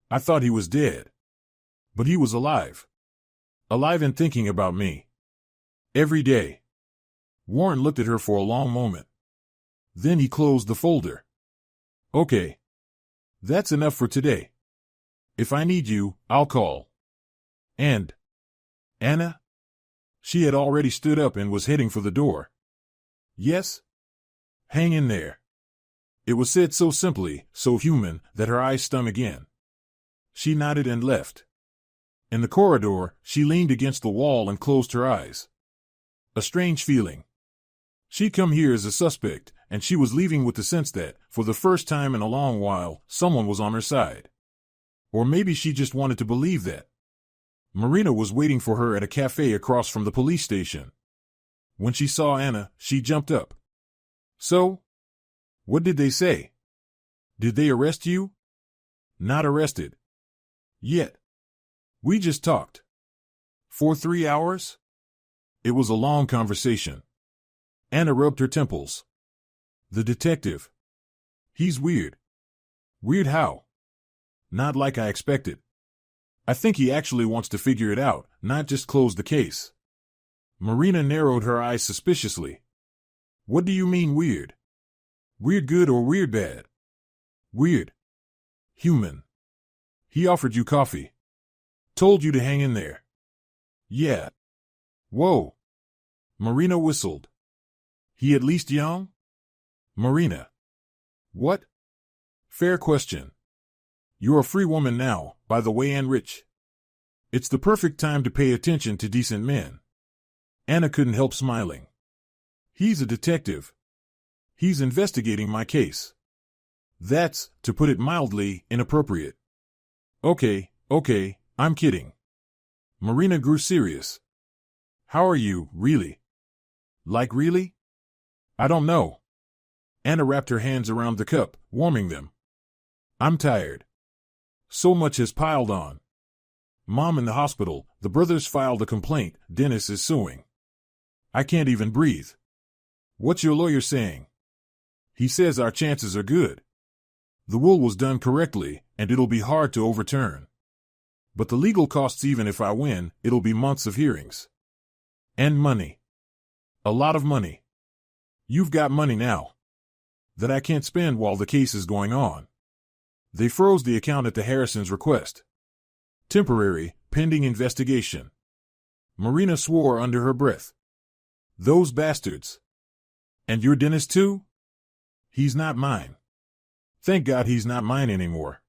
I thought he was dead. But he was alive. Alive and thinking about me. Every day. Warren looked at her for a long moment. Then he closed the folder. Okay. That's enough for today. If I need you, I'll call. And, Anna? She had already stood up and was heading for the door. Yes? Hang in there. It was said so simply, so human, that her eyes stung again. She nodded and left. In the corridor, she leaned against the wall and closed her eyes. A strange feeling. She'd come here as a suspect, and she was leaving with the sense that, for the first time in a long while, someone was on her side. Or maybe she just wanted to believe that. Marina was waiting for her at a cafe across from the police station. When she saw Anna, she jumped up. So? What did they say? Did they arrest you? Not arrested. Yet. We just talked. For 3 hours? It was a long conversation. Anna rubbed her temples. The detective. He's weird. Weird how? Not like I expected. I think he actually wants to figure it out, not just close the case. Marina narrowed her eyes suspiciously. What do you mean weird? Weird good or weird bad? Weird. Human. He offered you coffee. Told you to hang in there. Yeah. Whoa. Marina whistled. He at least young? Marina. What? Fair question. You're a free woman now, by the way, and rich. It's the perfect time to pay attention to decent men. Anna couldn't help smiling. He's a detective. He's investigating my case. That's, to put it mildly, inappropriate. Okay, I'm kidding. Marina grew serious. How are you, really? Like really? I don't know. Anna wrapped her hands around the cup, warming them. I'm tired. So much has piled on. Mom in the hospital, the brothers filed a complaint, Dennis is suing. I can't even breathe. What's your lawyer saying? He says our chances are good. The will was done correctly, and it'll be hard to overturn. But the legal costs, even if I win, it'll be months of hearings. And money. A lot of money. You've got money now. That I can't spend while the case is going on. They froze the account at the Harrisons' request. Temporary, pending investigation. Marina swore under her breath. Those bastards. And you're Dennis too? He's not mine. Thank God he's not mine anymore.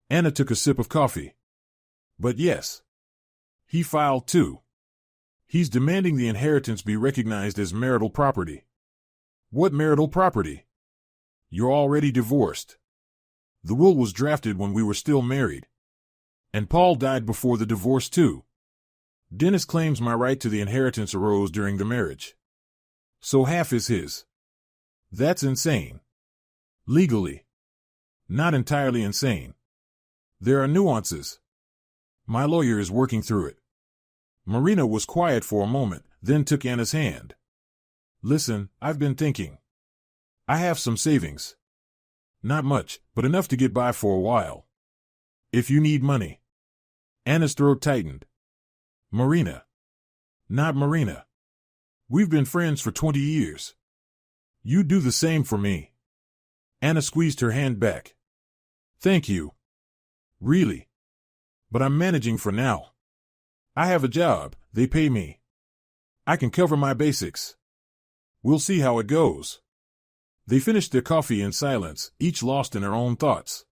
Anna took a sip of coffee. But yes. He filed too. He's demanding the inheritance be recognized as marital property. What marital property? You're already divorced. The will was drafted when we were still married. And Paul died before the divorce too. Dennis claims my right to the inheritance arose during the marriage. So half is his. That's insane. Legally. Not entirely insane. There are nuances. My lawyer is working through it. Marina was quiet for a moment, then took Anna's hand. Listen, I've been thinking. I have some savings. Not much, but enough to get by for a while. If you need money. Anna's throat tightened. Marina. Not Marina. We've been friends for 20 years. You do the same for me. Anna squeezed her hand back. Thank you. Really. But I'm managing for now. I have a job, they pay me. I can cover my basics. We'll see how it goes. They finished their coffee in silence, each lost in her own thoughts.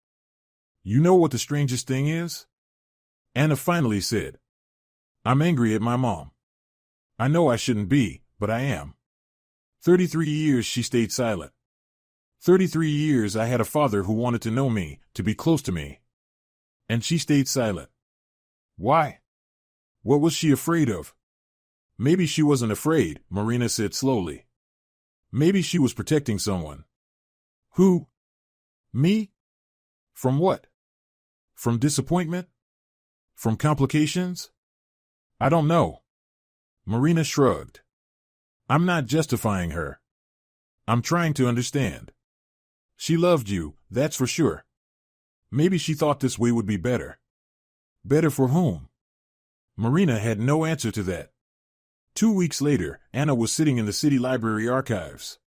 You know what the strangest thing is? Anna finally said. I'm angry at my mom. I know I shouldn't be, but I am. 33 years she stayed silent. 33 years I had a father who wanted to know me, to be close to me. And she stayed silent. Why? What was she afraid of? Maybe she wasn't afraid, Marina said slowly. Maybe she was protecting someone. Who? Me? From what? From disappointment? From complications? I don't know. Marina shrugged. I'm not justifying her. I'm trying to understand. She loved you, that's for sure. Maybe she thought this way would be better. Better for whom? Marina had no answer to that. 2 weeks later, Anna was sitting in the city library archives.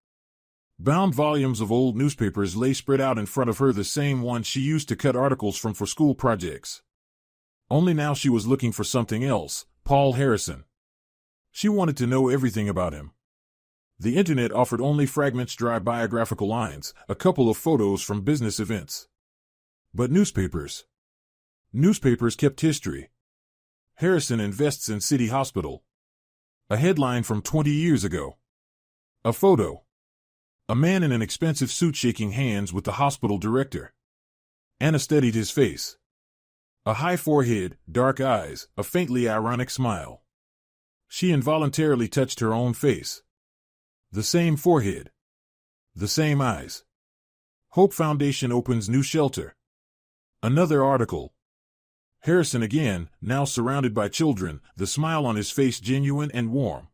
Bound volumes of old newspapers lay spread out in front of her, the same ones she used to cut articles from for school projects. Only now she was looking for something else, Paul Harrison. She wanted to know everything about him. The internet offered only fragments, dry biographical lines, a couple of photos from business events. But newspapers kept history. Harrison invests in City Hospital. A headline from 20 years ago. A photo. A man in an expensive suit shaking hands with the hospital director. Anna studied his face. A high forehead, dark eyes, a faintly ironic smile. She involuntarily touched her own face. The same forehead. The same eyes. Hope Foundation opens new shelter. Another article. Harrison again, now surrounded by children, the smile on his face genuine and warm.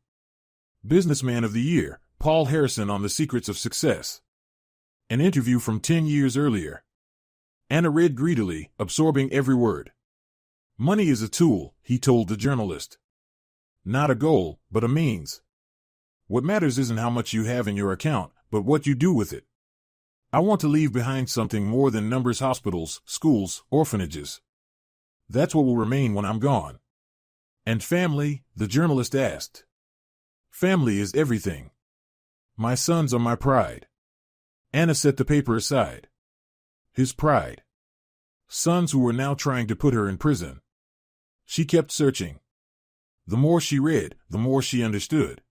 Businessman of the Year, Paul Harrison on the secrets of success. An interview from 10 years earlier. Anna read greedily, absorbing every word. Money is a tool, he told the journalist. Not a goal, but a means. What matters isn't how much you have in your account, but what you do with it. I want to leave behind something more than numbers: hospitals, schools, orphanages. That's what will remain when I'm gone. And family? The journalist asked. Family is everything. My sons are my pride. Anna set the paper aside. His pride. Sons who were now trying to put her in prison. She kept searching. The more she read, the more she understood.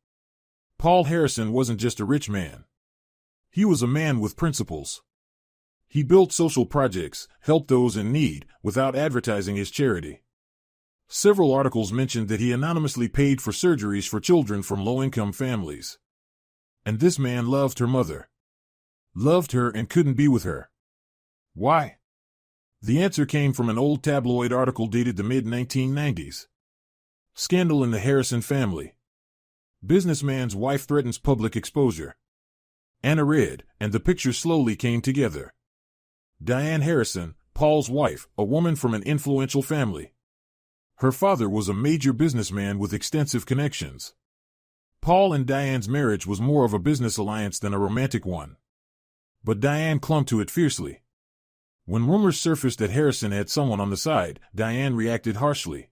Paul Harrison wasn't just a rich man. He was a man with principles. He built social projects, helped those in need, without advertising his charity. Several articles mentioned that he anonymously paid for surgeries for children from low-income families. And this man loved her mother. Loved her and couldn't be with her. Why? The answer came from an old tabloid article dated the mid-1990s. Scandal in the Harrison family. Businessman's wife threatens public exposure. Anna read, and the picture slowly came together. Diane Harrison, Paul's wife, a woman from an influential family. Her father was a major businessman with extensive connections. Paul and Diane's marriage was more of a business alliance than a romantic one. But Diane clung to it fiercely. When rumors surfaced that Harrison had someone on the side, Diane reacted harshly.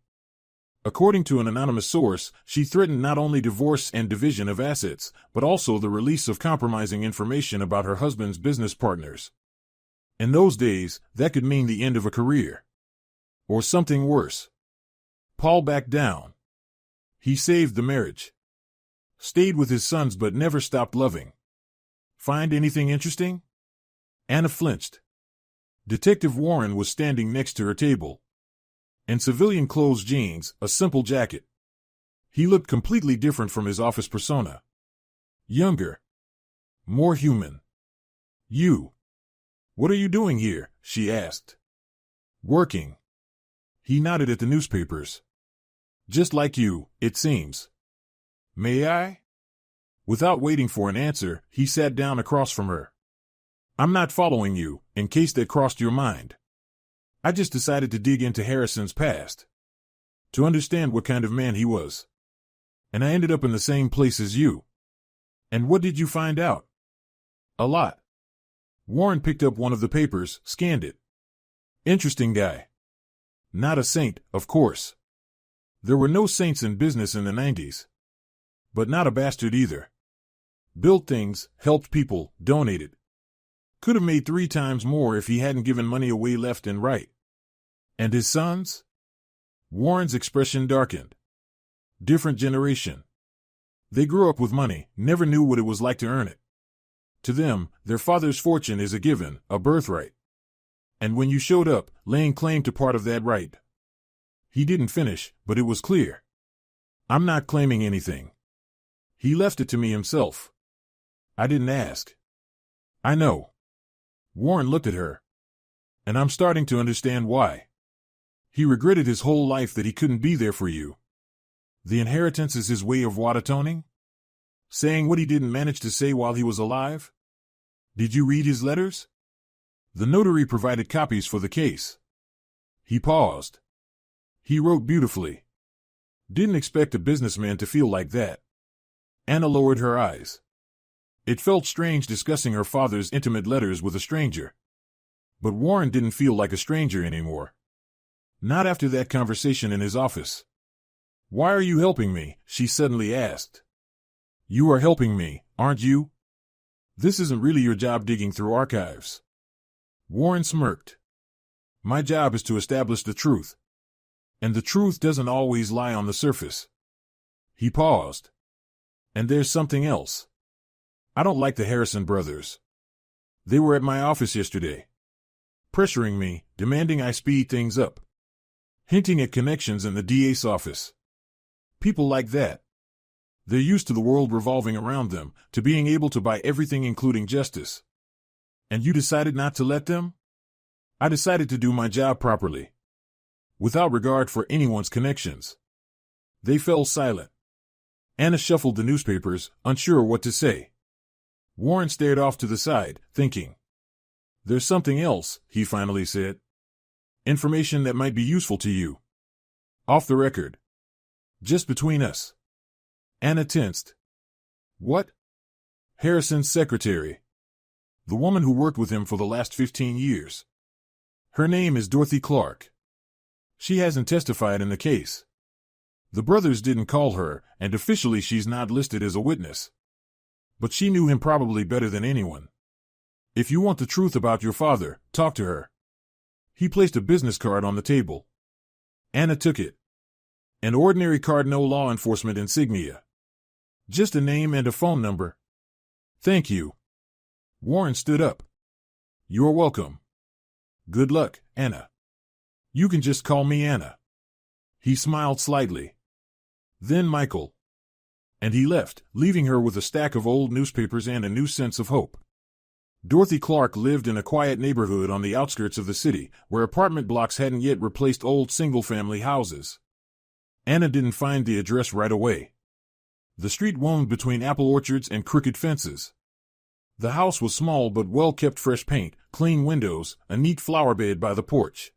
According to an anonymous source, she threatened not only divorce and division of assets, but also the release of compromising information about her husband's business partners. In those days, that could mean the end of a career. Or something worse. Paul backed down. He saved the marriage. Stayed with his sons but never stopped loving. Find anything interesting? Anna flinched. Detective Warren was standing next to her table. In civilian clothes, jeans, a simple jacket. He looked completely different from his office persona. Younger. More human. You. What are you doing here? She asked. Working. He nodded at the newspapers. Just like you, it seems. May I? Without waiting for an answer, he sat down across from her. I'm not following you, in case that crossed your mind. I just decided to dig into Harrison's past. To understand what kind of man he was. And I ended up in the same place as you. And what did you find out? A lot. Warren picked up one of the papers, scanned it. Interesting guy. Not a saint, of course. There were no saints in business in the 90s. But not a bastard either. Built things, helped people, donated. Could have made 3 times more if he hadn't given money away left and right. And his sons? Warren's expression darkened. Different generation. They grew up with money, never knew what it was like to earn it. To them, their father's fortune is a given, a birthright. And when you showed up, laying claim to part of that right. He didn't finish, but it was clear. I'm not claiming anything. He left it to me himself. I didn't ask. I know. Warren looked at her. And I'm starting to understand why. He regretted his whole life that he couldn't be there for you. The inheritance is his way of what, atoning? Saying what he didn't manage to say while he was alive? Did you read his letters? The notary provided copies for the case. He paused. He wrote beautifully. Didn't expect a businessman to feel like that. Anna lowered her eyes. It felt strange discussing her father's intimate letters with a stranger. But Warren didn't feel like a stranger anymore. Not after that conversation in his office. Why are you helping me? She suddenly asked. You are helping me, aren't you? This isn't really your job digging through archives. Warren smirked. My job is to establish the truth. And the truth doesn't always lie on the surface. He paused. And there's something else. I don't like the Harrison brothers. They were at my office yesterday, pressuring me, demanding I speed things up, hinting at connections in the DA's office. People like that. They're used to the world revolving around them, to being able to buy everything including justice. And you decided not to let them? I decided to do my job properly, without regard for anyone's connections. They fell silent. Anna shuffled the newspapers, unsure what to say. Warren stared off to the side, thinking. There's something else, he finally said. Information that might be useful to you. Off the record. Just between us. Anna tensed. What? Harrison's secretary. The woman who worked with him for the last 15 years. Her name is Dorothy Clark. She hasn't testified in the case. The brothers didn't call her, and officially she's not listed as a witness. But she knew him probably better than anyone. If you want the truth about your father, talk to her. He placed a business card on the table. Anna took it. An ordinary card, no law enforcement insignia. Just a name and a phone number. Thank you. Warren stood up. You're welcome. Good luck, Anna. You can just call me Anna. He smiled slightly. Then Michael. And he left, leaving her with a stack of old newspapers and a new sense of hope. Dorothy Clark lived in a quiet neighborhood on the outskirts of the city, where apartment blocks hadn't yet replaced old single-family houses. Anna didn't find the address right away. The street wound between apple orchards and crooked fences. The house was small but well-kept, fresh paint, clean windows, a neat flower bed by the porch.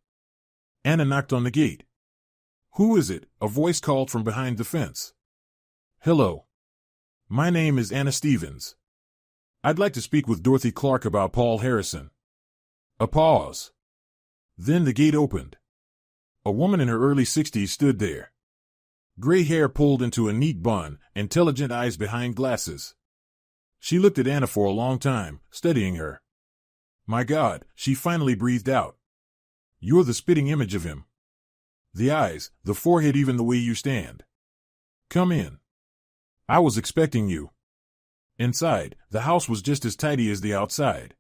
Anna knocked on the gate. Who is it? A voice called from behind the fence. Hello. My name is Anna Stevens. I'd like to speak with Dorothy Clark about Paul Harrison. A pause. Then the gate opened. A woman in her early 60s stood there. Gray hair pulled into a neat bun, intelligent eyes behind glasses. She looked at Anna for a long time, studying her. My God, she finally breathed out. You're the spitting image of him. The eyes, the forehead, even the way you stand. Come in. I was expecting you. Inside, the house was just as tidy as the outside.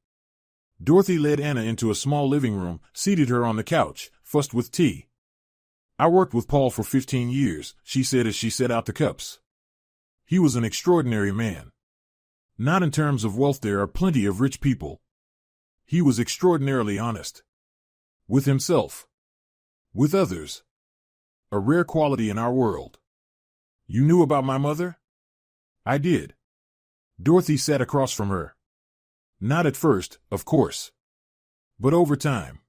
Dorothy led Anna into a small living room, seated her on the couch, fussed with tea. I worked with Paul for 15 years, she said as she set out the cups. He was an extraordinary man. Not in terms of wealth, there are plenty of rich people. He was extraordinarily honest. With himself. With others. A rare quality in our world. You knew about my mother? I did. Dorothy sat across from her. Not at first, of course. But over time.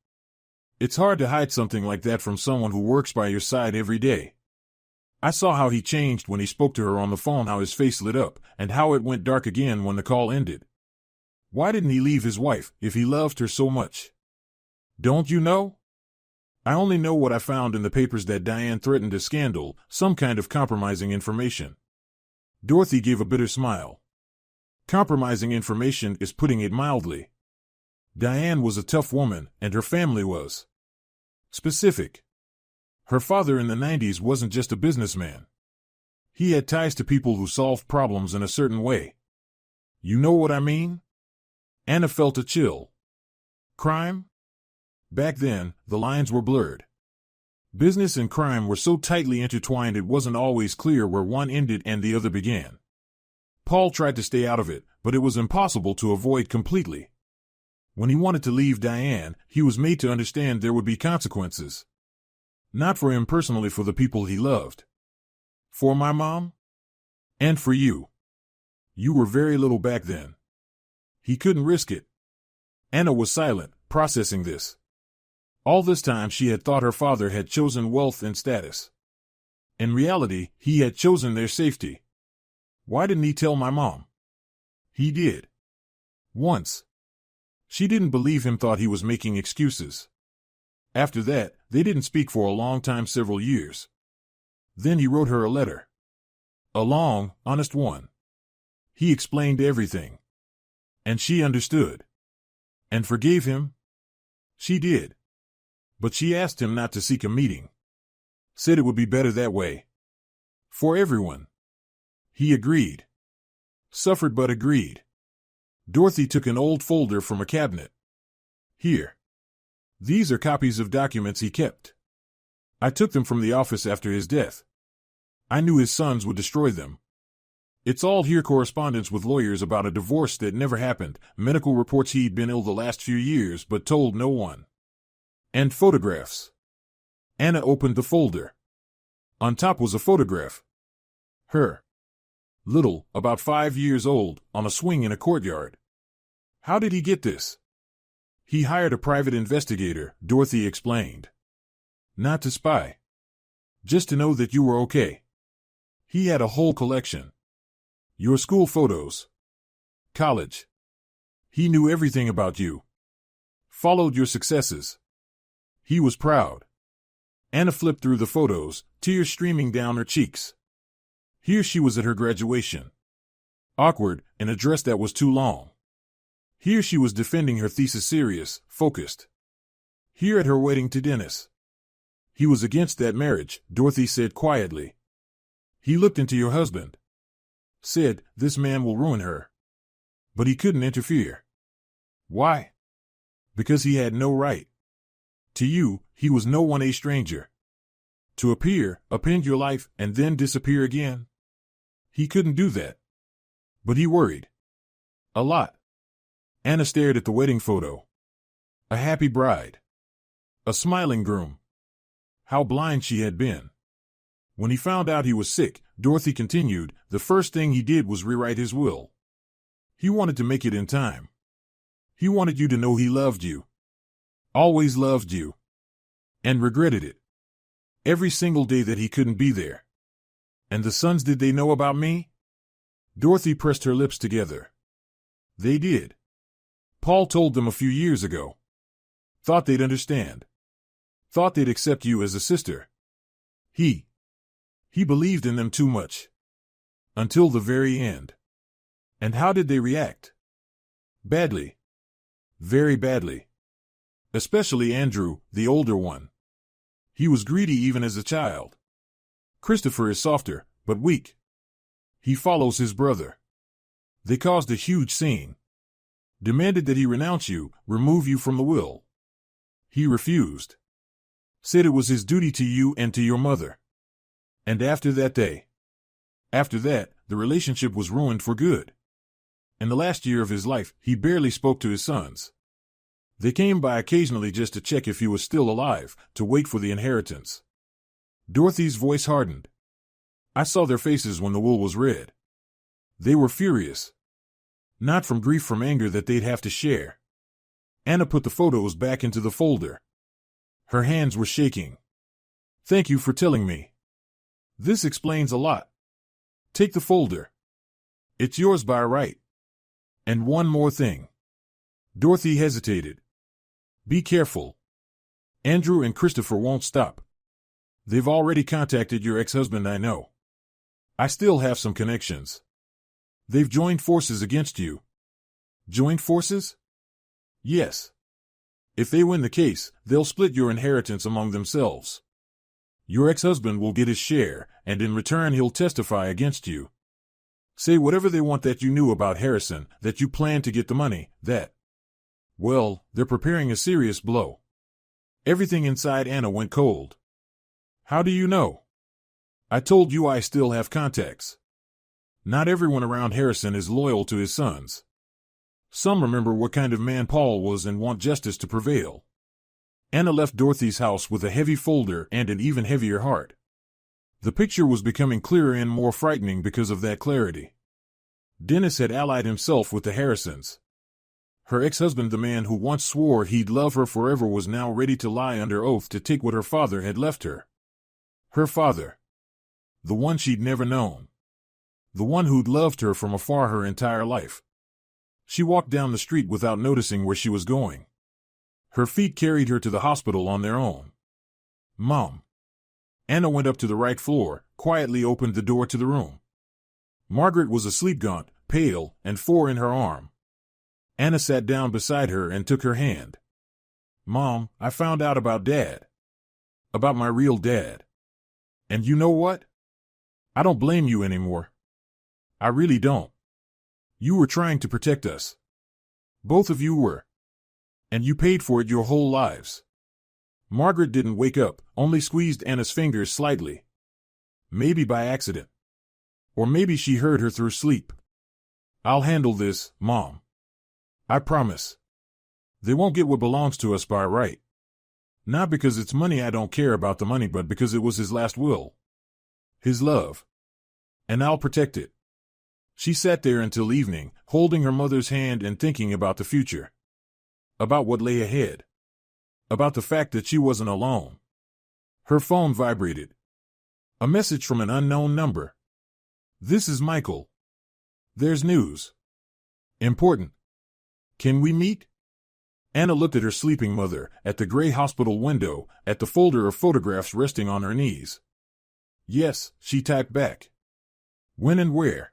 It's hard to hide something like that from someone who works by your side every day. I saw how he changed when he spoke to her on the phone, how his face lit up, and how it went dark again when the call ended. Why didn't he leave his wife, if he loved her so much? Don't you know? I only know what I found in the papers, that Diane threatened a scandal, some kind of compromising information. Dorothy gave a bitter smile. Compromising information is putting it mildly. Diane was a tough woman, and her family was specific. Her father in the 90s wasn't just a businessman. He had ties to people who solved problems in a certain way. You know what I mean? Anna felt a chill. Crime? Back then, the lines were blurred. Business and crime were so tightly intertwined it wasn't always clear where one ended and the other began. Paul tried to stay out of it, but it was impossible to avoid completely. When he wanted to leave Diane, he was made to understand there would be consequences. Not for him personally, for the people he loved. For my mom? And for you. You were very little back then. He couldn't risk it. Anna was silent, processing this. All this time she had thought her father had chosen wealth and status. In reality, he had chosen their safety. Why didn't he tell my mom? He did. Once. She didn't believe him, thought he was making excuses. After that, they didn't speak for a long time, several years. Then he wrote her a letter. A long, honest one. He explained everything. And she understood. And forgave him? She did. But she asked him not to seek a meeting. Said it would be better that way. For everyone. He agreed. Suffered but agreed. Dorothy took an old folder from a cabinet. Here. These are copies of documents he kept. I took them from the office after his death. I knew his sons would destroy them. It's all here: correspondence with lawyers about a divorce that never happened, medical reports he'd been ill the last few years but told no one. And photographs. Anna opened the folder. On top was a photograph. Her. Little, about 5 years old, on a swing in a courtyard. How did he get this? He hired a private investigator, Dorothy explained. Not to spy. Just to know that you were okay. He had a whole collection. Your school photos. College. He knew everything about you. Followed your successes. He was proud. Anna flipped through the photos, tears streaming down her cheeks. Here she was at her graduation. Awkward, in a dress that was too long. Here she was defending her thesis, serious, focused. Here at her wedding to Dennis. He was against that marriage, Dorothy said quietly. He looked into your husband. Said, this man will ruin her. But he couldn't interfere. Why? Because he had no right. To you, he was no one, a stranger. To appear, append your life, and then disappear again? He couldn't do that. But he worried. A lot. Anna stared at the wedding photo. A happy bride. A smiling groom. How blind she had been. When he found out he was sick, Dorothy continued, the first thing he did was rewrite his will. He wanted to make it in time. He wanted you to know he loved you. Always loved you. And regretted it. Every single day that he couldn't be there. And the sons, did they know about me? Dorothy pressed her lips together. They did. Paul told them a few years ago. Thought they'd understand. Thought they'd accept you as a sister. He believed in them too much. Until the very end. And how did they react? Badly. Very badly. Especially Andrew, the older one. He was greedy even as a child. Christopher is softer, but weak. He follows his brother. They caused a huge scene. Demanded that he renounce you, remove you from the will. He refused. Said it was his duty to you and to your mother. And after that day. After that, the relationship was ruined for good. In the last year of his life, he barely spoke to his sons. They came by occasionally just to check if he was still alive, to wait for the inheritance. Dorothy's voice hardened. I saw their faces when the will was read. They were furious. Not from grief, from anger that they'd have to share. Anna put the photos back into the folder. Her hands were shaking. Thank you for telling me. This explains a lot. Take the folder. It's yours by right. And one more thing. Dorothy hesitated. Be careful. Andrew and Christopher won't stop. They've already contacted your ex-husband, I know. I still have some connections. They've joined forces against you. Joined forces? Yes. If they win the case, they'll split your inheritance among themselves. Your ex-husband will get his share, and in return he'll testify against you. Say whatever they want that you knew about Harrison, that you planned to get the money, that. Well, they're preparing a serious blow. Everything inside Anna went cold. How do you know? I told you I still have contacts. Not everyone around Harrison is loyal to his sons. Some remember what kind of man Paul was and want justice to prevail. Anna left Dorothy's house with a heavy folder and an even heavier heart. The picture was becoming clearer and more frightening because of that clarity. Dennis had allied himself with the Harrisons. Her ex-husband, the man who once swore he'd love her forever, was now ready to lie under oath to take what her father had left her. Her father. The one she'd never known. The one who'd loved her from afar her entire life. She walked down the street without noticing where she was going. Her feet carried her to the hospital on their own. Mom. Anna went up to the right floor, quietly opened the door to the room. Margaret was asleep, gaunt, pale, and four in her arm. Anna sat down beside her and took her hand. Mom, I found out about Dad. About my real dad. And you know what? I don't blame you anymore. I really don't. You were trying to protect us. Both of you were. And you paid for it your whole lives. Margaret didn't wake up, only squeezed Anna's fingers slightly. Maybe by accident. Or maybe she heard her through sleep. I'll handle this, Mom. I promise. They won't get what belongs to us by right. Not because it's money, I don't care about the money, but because it was his last will. His love. And I'll protect it. She sat there until evening, holding her mother's hand and thinking about the future. About what lay ahead. About the fact that she wasn't alone. Her phone vibrated. A message from an unknown number. This is Michael. There's news. Important. Can we meet? Anna looked at her sleeping mother, at the gray hospital window, at the folder of photographs resting on her knees. Yes, she typed back. When and where?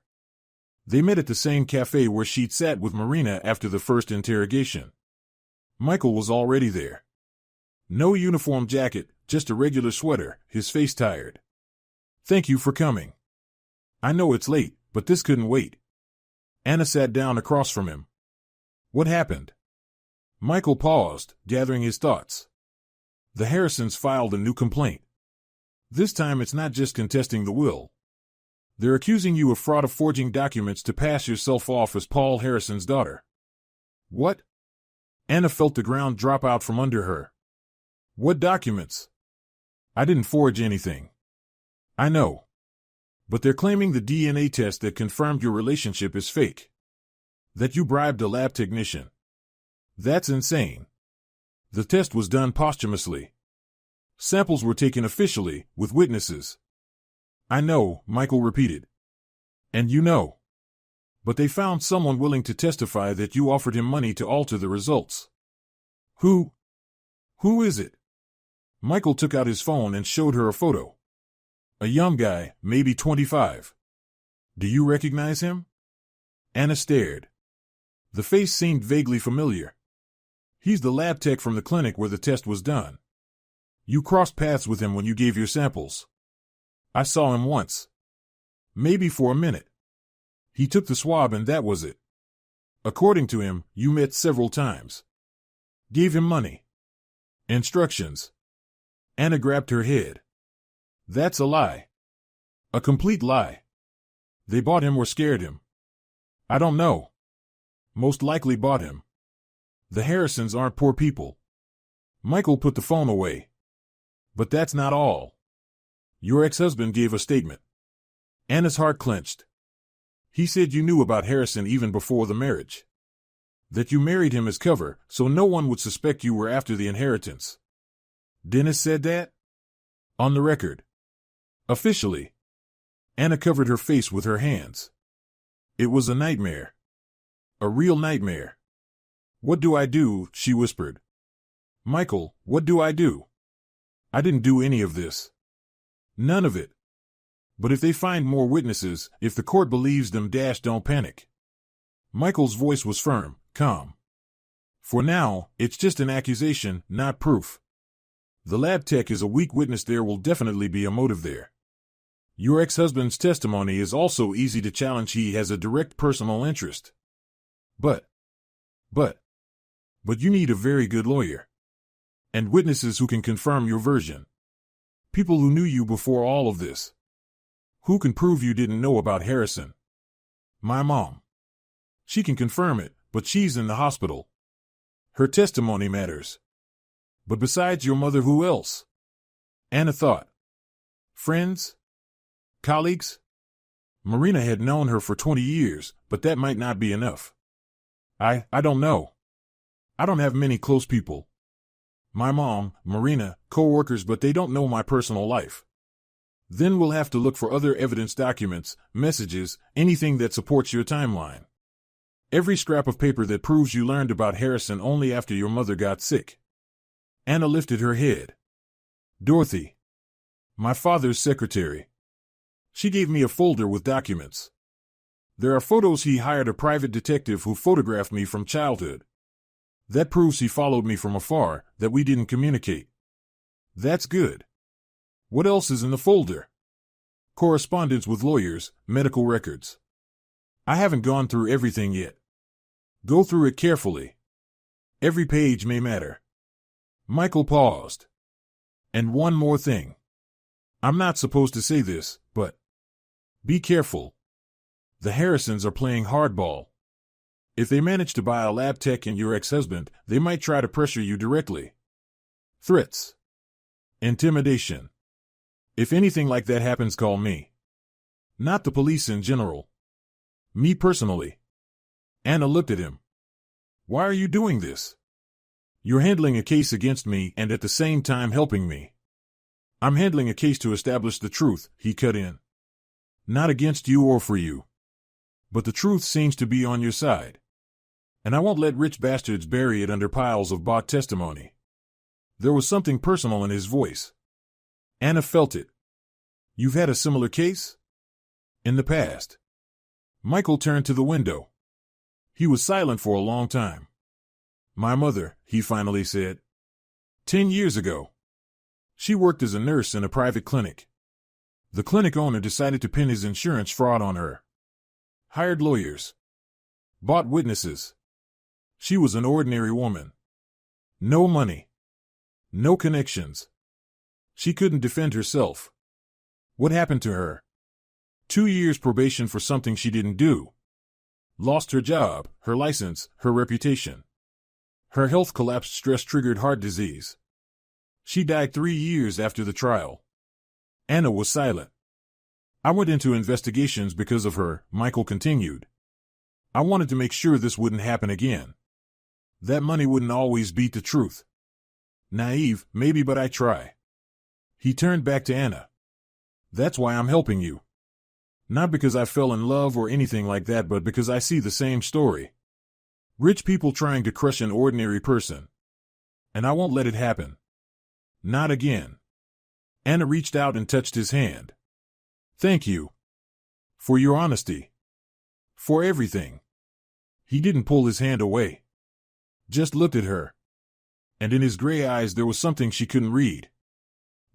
They met at the same cafe where she'd sat with Marina after the first interrogation. Michael was already there. No uniform jacket, just a regular sweater, his face tired. Thank you for coming. I know it's late, but this couldn't wait. Anna sat down across from him. What happened? Michael paused, gathering his thoughts. The Harrisons filed a new complaint. This time it's not just contesting the will. They're accusing you of fraud, of forging documents to pass yourself off as Paul Harrison's daughter. What? Anna felt the ground drop out from under her. What documents? I didn't forge anything. I know. But they're claiming the DNA test that confirmed your relationship is fake. That you bribed a lab technician. That's insane. The test was done posthumously. Samples were taken officially, with witnesses. I know, Michael repeated. And you know. But they found someone willing to testify that you offered him money to alter the results. Who? Who is it? Michael took out his phone and showed her a photo. A young guy, maybe 25. Do you recognize him? Anna stared. The face seemed vaguely familiar. He's the lab tech from the clinic where the test was done. You crossed paths with him when you gave your samples. I saw him once. Maybe for a minute. He took the swab and that was it. According to him, you met several times. Gave him money. Instructions. Anna grabbed her head. That's a lie. A complete lie. They bought him or scared him. I don't know. Most likely bought him. The Harrisons aren't poor people. Michael put the phone away. But that's not all. Your ex-husband gave a statement. Anna's heart clenched. He said you knew about Harrison even before the marriage. That you married him as cover, so no one would suspect you were after the inheritance. Dennis said that? On the record. Officially. Anna covered her face with her hands. It was a nightmare. A real nightmare. What do I do? She whispered. Michael, what do I do? I didn't do any of this. None of it. But if they find more witnesses, if the court believes them, don't panic. Michael's voice was firm, calm. For now, it's just an accusation, not proof. The lab tech is a weak witness. There will definitely be a motive there. Your ex-husband's testimony is also easy to challenge. He has a direct personal interest. But you need a very good lawyer. And witnesses who can confirm your version. People who knew you before all of this. Who can prove you didn't know about Harrison? My mom. She can confirm it, but she's in the hospital. Her testimony matters. But besides your mother, who else? Anna thought. Friends? Colleagues? Marina had known her for 20 years, but that might not be enough. I don't know. I don't have many close people. My mom, Marina, co-workers, but they don't know my personal life. Then we'll have to look for other evidence, documents, messages, anything that supports your timeline. Every scrap of paper that proves you learned about Harrison only after your mother got sick. Anna lifted her head. Dorothy. My father's secretary. She gave me a folder with documents. There are photos. He hired a private detective who photographed me from childhood. That proves he followed me from afar, that we didn't communicate. That's good. What else is in the folder? Correspondence with lawyers, medical records. I haven't gone through everything yet. Go through it carefully. Every page may matter. Michael paused. And one more thing. I'm not supposed to say this, but be careful. The Harrisons are playing hardball. If they manage to buy a lab tech and your ex-husband, they might try to pressure you directly. Threats. Intimidation. If anything like that happens, call me. Not the police in general. Me personally. Anna looked at him. Why are you doing this? You're handling a case against me and at the same time helping me. I'm handling a case to establish the truth, he cut in. Not against you or for you. But the truth seems to be on your side. And I won't let rich bastards bury it under piles of bought testimony. There was something personal in his voice. Anna felt it. You've had a similar case? In the past. Michael turned to the window. He was silent for a long time. My mother, he finally said. 10 years ago. She worked as a nurse in a private clinic. The clinic owner decided to pin his insurance fraud on her. Hired lawyers. Bought witnesses. She was an ordinary woman. No money. No connections. She couldn't defend herself. What happened to her? 2 years probation for something she didn't do. Lost her job, her license, her reputation. Her health collapsed. Stress-triggered heart disease. She died 3 years after the trial. Anna was silent. I went into investigations because of her, Michael continued. I wanted to make sure this wouldn't happen again. That money wouldn't always beat the truth. Naive, maybe, but I try. He turned back to Anna. That's why I'm helping you. Not because I fell in love or anything like that, but because I see the same story. Rich people trying to crush an ordinary person. And I won't let it happen. Not again. Anna reached out and touched his hand. Thank you. For your honesty. For everything. He didn't pull his hand away. Just looked at her. And in his gray eyes there was something she couldn't read.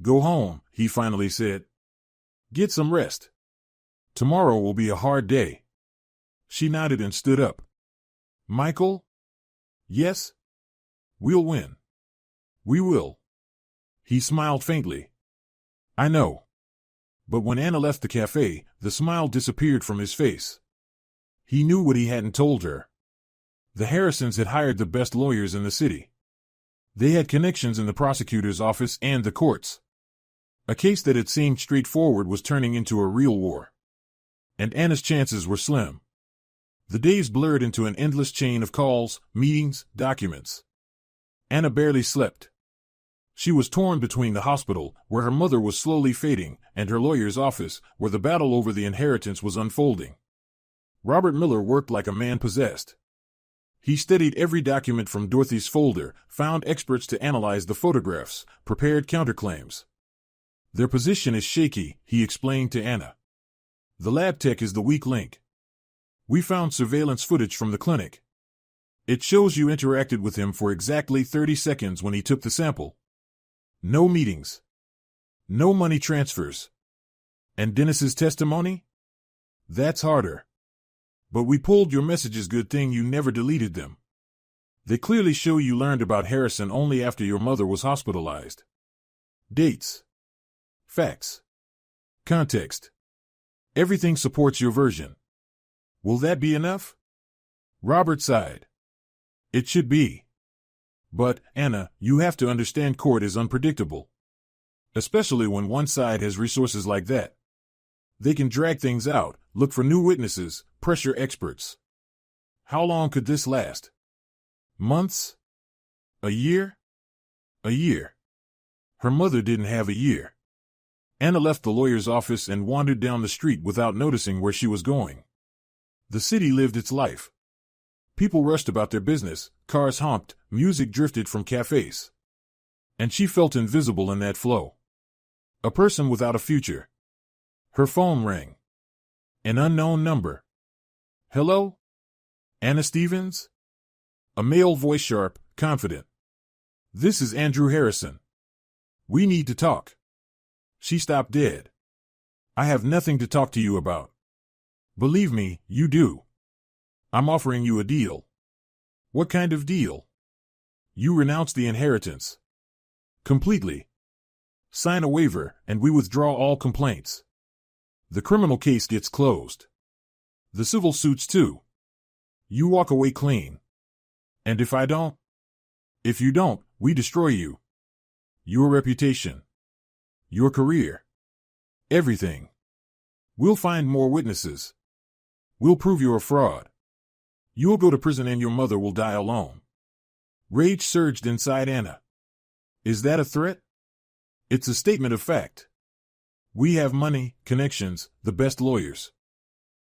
Go home, he finally said. Get some rest. Tomorrow will be a hard day. She nodded and stood up. Michael? Yes? We'll win. We will. He smiled faintly. I know. But when Anna left the cafe, the smile disappeared from his face. He knew what he hadn't told her. The Harrisons had hired the best lawyers in the city. They had connections in the prosecutor's office and the courts. A case that had seemed straightforward was turning into a real war. And Anna's chances were slim. The days blurred into an endless chain of calls, meetings, documents. Anna barely slept. She was torn between the hospital, where her mother was slowly fading, and her lawyer's office, where the battle over the inheritance was unfolding. Robert Miller worked like a man possessed. He studied every document from Dorothy's folder, found experts to analyze the photographs, prepared counterclaims. Their position is shaky, he explained to Anna. The lab tech is the weak link. We found surveillance footage from the clinic. It shows you interacted with him for exactly 30 seconds when he took the sample. No meetings. No money transfers. And Dennis's testimony? That's harder. But we pulled your messages. Good thing you never deleted them. They clearly show you learned about Harrison only after your mother was hospitalized. Dates. Facts. Context. Everything supports your version. Will that be enough? Robert sighed. It should be. But, Anna, you have to understand court is unpredictable. Especially when one side has resources like that. They can drag things out, look for new witnesses, pressure experts. How long could this last? Months? A year? A year. Her mother didn't have a year. Anna left the lawyer's office and wandered down the street without noticing where she was going. The city lived its life. People rushed about their business, cars honked, music drifted from cafes. And she felt invisible in that flow. A person without a future. Her phone rang. An unknown number. Hello? Anna Stevens? A male voice, sharp, confident. This is Andrew Harrison. We need to talk. She stopped dead. I have nothing to talk to you about. Believe me, you do. I'm offering you a deal. What kind of deal? You renounce the inheritance. Completely. Sign a waiver, and we withdraw all complaints. The criminal case gets closed. The civil suits too. You walk away clean. And if I don't? If you don't, we destroy you. Your reputation. Your career. Everything. We'll find more witnesses. We'll prove you're a fraud. You'll go to prison and your mother will die alone. Rage surged inside Anna. Is that a threat? It's a statement of fact. We have money, connections, the best lawyers.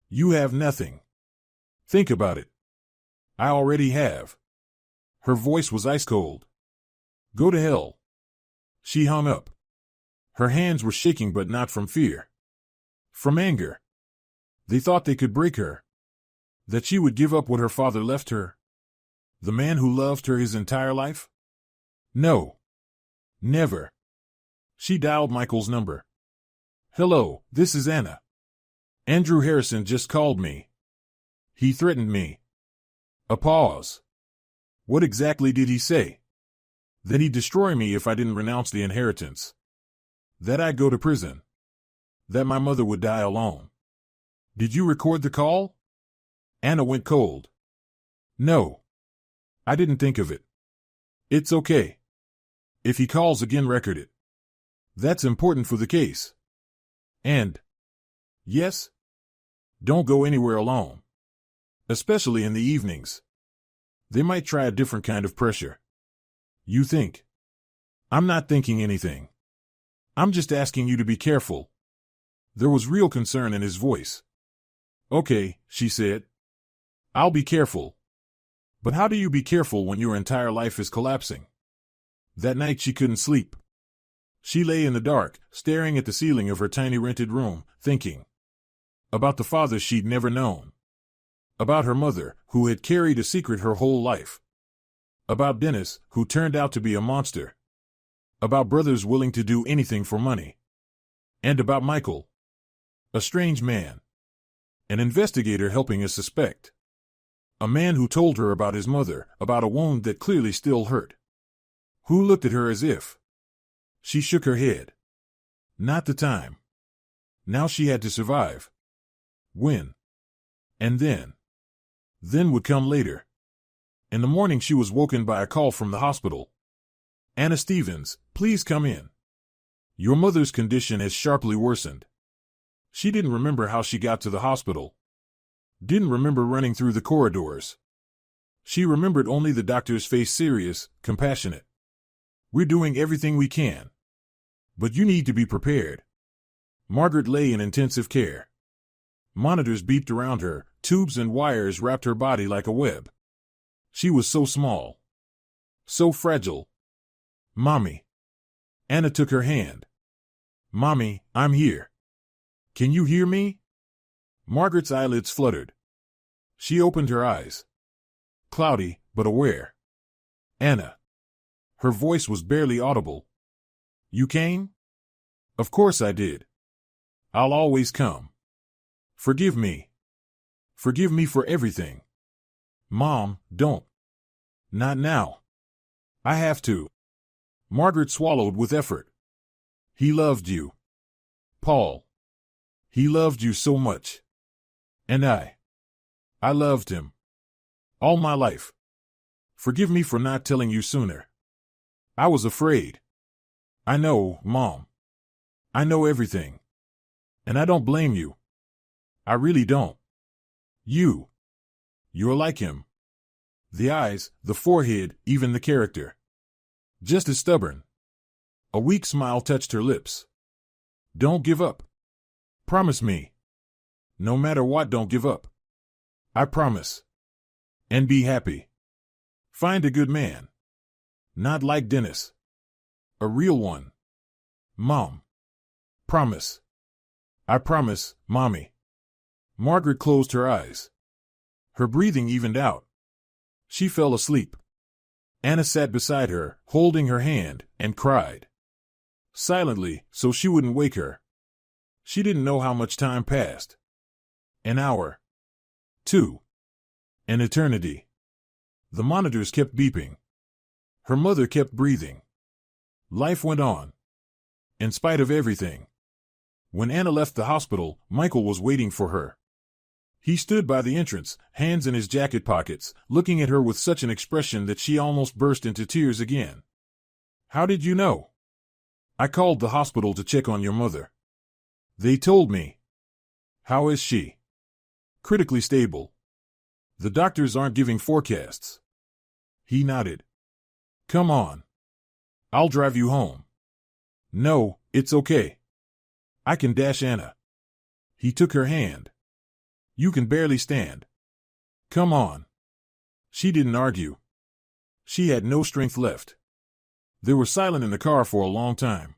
You have nothing. Think about it. I already have. Her voice was ice cold. Go to hell. She hung up. Her hands were shaking, but not from fear. From anger. They thought they could break her. That she would give up what her father left her. The man who loved her his entire life? No. Never. She dialed Michael's number. Hello, this is Anna. Andrew Harrison just called me. He threatened me. A pause. What exactly did he say? That he'd destroy me if I didn't renounce the inheritance. That I'd go to prison. That my mother would die alone. Did you record the call? Anna went cold. No. I didn't think of it. It's okay. If he calls again, record it. That's important for the case. And, yes? Don't go anywhere alone. Especially in the evenings. They might try a different kind of pressure. You think? I'm not thinking anything. I'm just asking you to be careful. There was real concern in his voice. Okay, she said. I'll be careful. But how do you be careful when your entire life is collapsing? That night she couldn't sleep. She lay in the dark, staring at the ceiling of her tiny rented room, thinking. About the father she'd never known. About her mother, who had carried a secret her whole life. About Dennis, who turned out to be a monster. About brothers willing to do anything for money. And about Michael. A strange man. An investigator helping a suspect. A man who told her about his mother, about a wound that clearly still hurt. Who looked at her as if. She shook her head. Not the time. Now she had to survive. When? And then. Then would come later. In the morning she was woken by a call from the hospital. Anna Stevens, please come in. Your mother's condition has sharply worsened. She didn't remember how she got to the hospital. Didn't remember running through the corridors. She remembered only the doctor's face, serious, compassionate. We're doing everything we can. But you need to be prepared. Margaret lay in intensive care. Monitors beeped around her, tubes and wires wrapped her body like a web. She was so small. So fragile. Mommy. Anna took her hand. Mommy, I'm here. Can you hear me? Margaret's eyelids fluttered. She opened her eyes. Cloudy, but aware. Anna. Her voice was barely audible. You came? Of course I did. I'll always come. Forgive me. Forgive me for everything. Mom, don't. Not now. I have to. Margaret swallowed with effort. He loved you. Paul. He loved you so much. And I loved him. All my life. Forgive me for not telling you sooner. I was afraid. I know, Mom. I know everything. And I don't blame you. I really don't. You're like him. The eyes, the forehead, even the character. Just as stubborn. A weak smile touched her lips. Don't give up. Promise me. No matter what, don't give up. I promise. And be happy. Find a good man. Not like Dennis. A real one. Mom. Promise. I promise, Mommy. Margaret closed her eyes. Her breathing evened out. She fell asleep. Anna sat beside her, holding her hand, and cried. Silently, so she wouldn't wake her. She didn't know how much time passed. An hour. 2. An eternity. The monitors kept beeping. Her mother kept breathing. Life went on. In spite of everything. When Anna left the hospital, Michael was waiting for her. He stood by the entrance, hands in his jacket pockets, looking at her with such an expression that she almost burst into tears again. How did you know? I called the hospital to check on your mother. They told me. How is she? Critically stable. The doctors aren't giving forecasts. He nodded. Come on. I'll drive you home. No, it's okay. I can dash Anna. He took her hand. You can barely stand. Come on. She didn't argue. She had no strength left. They were silent in the car for a long time.